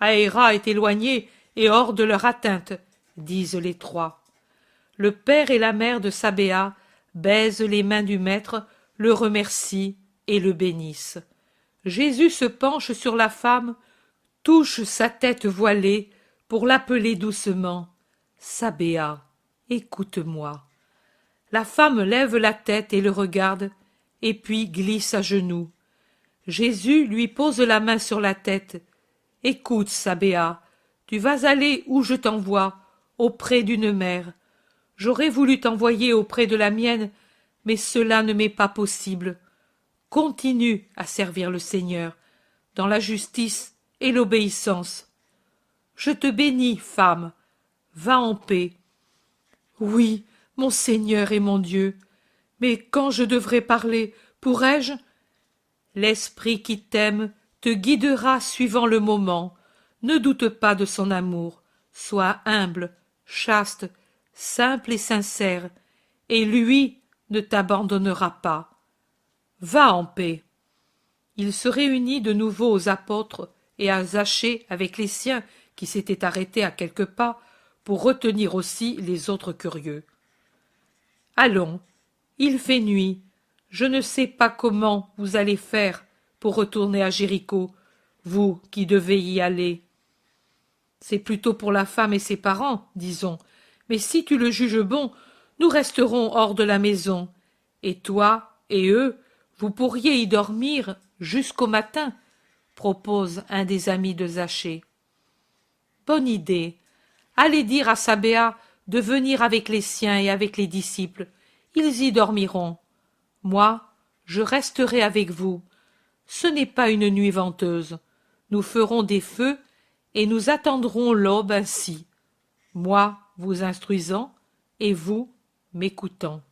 Héra est éloigné et hors de leur atteinte, disent les trois. Le père et la mère de Sabéa baisent les mains du maître, le remercient et le bénissent. Jésus se penche sur la femme, touche sa tête voilée pour l'appeler doucement. « Sabéa, écoute-moi. » La femme lève la tête et le regarde, et puis glisse à genoux. Jésus lui pose la main sur la tête. « Écoute, Sabéa, tu vas aller où je t'envoie, auprès d'une mère. J'aurais voulu t'envoyer auprès de la mienne, mais cela ne m'est pas possible. Continue à servir le Seigneur, dans la justice et l'obéissance. Je te bénis, femme. Va en paix. » « Oui, mon Seigneur et mon Dieu. Mais quand je devrais parler, pourrais-je? » L'Esprit qui t'aime te guidera suivant le moment. Ne doute pas de son amour. Sois humble, chaste, simple et sincère, et lui ne t'abandonnera pas. Va en paix. Il se réunit de nouveau aux apôtres et à Zachée avec les siens qui s'étaient arrêtés à quelques pas pour retenir aussi les autres curieux. « Allons, il fait nuit. Je ne sais pas comment vous allez faire pour retourner à Jéricho, vous qui devez y aller. C'est plutôt pour la femme et ses parents, disons, mais si tu le juges bon, nous resterons hors de la maison, et toi et eux, vous pourriez y dormir jusqu'au matin, propose un des amis de Zachée. Bonne idée. Allez dire à Sabéa de venir avec les siens et avec les disciples. Ils y dormiront. Moi, je resterai avec vous. Ce n'est pas une nuit venteuse. Nous ferons des feux et nous attendrons l'aube ainsi. Moi vous instruisant et vous m'écoutant.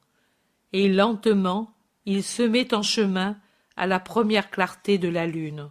Et lentement, il se met en chemin à la première clarté de la lune.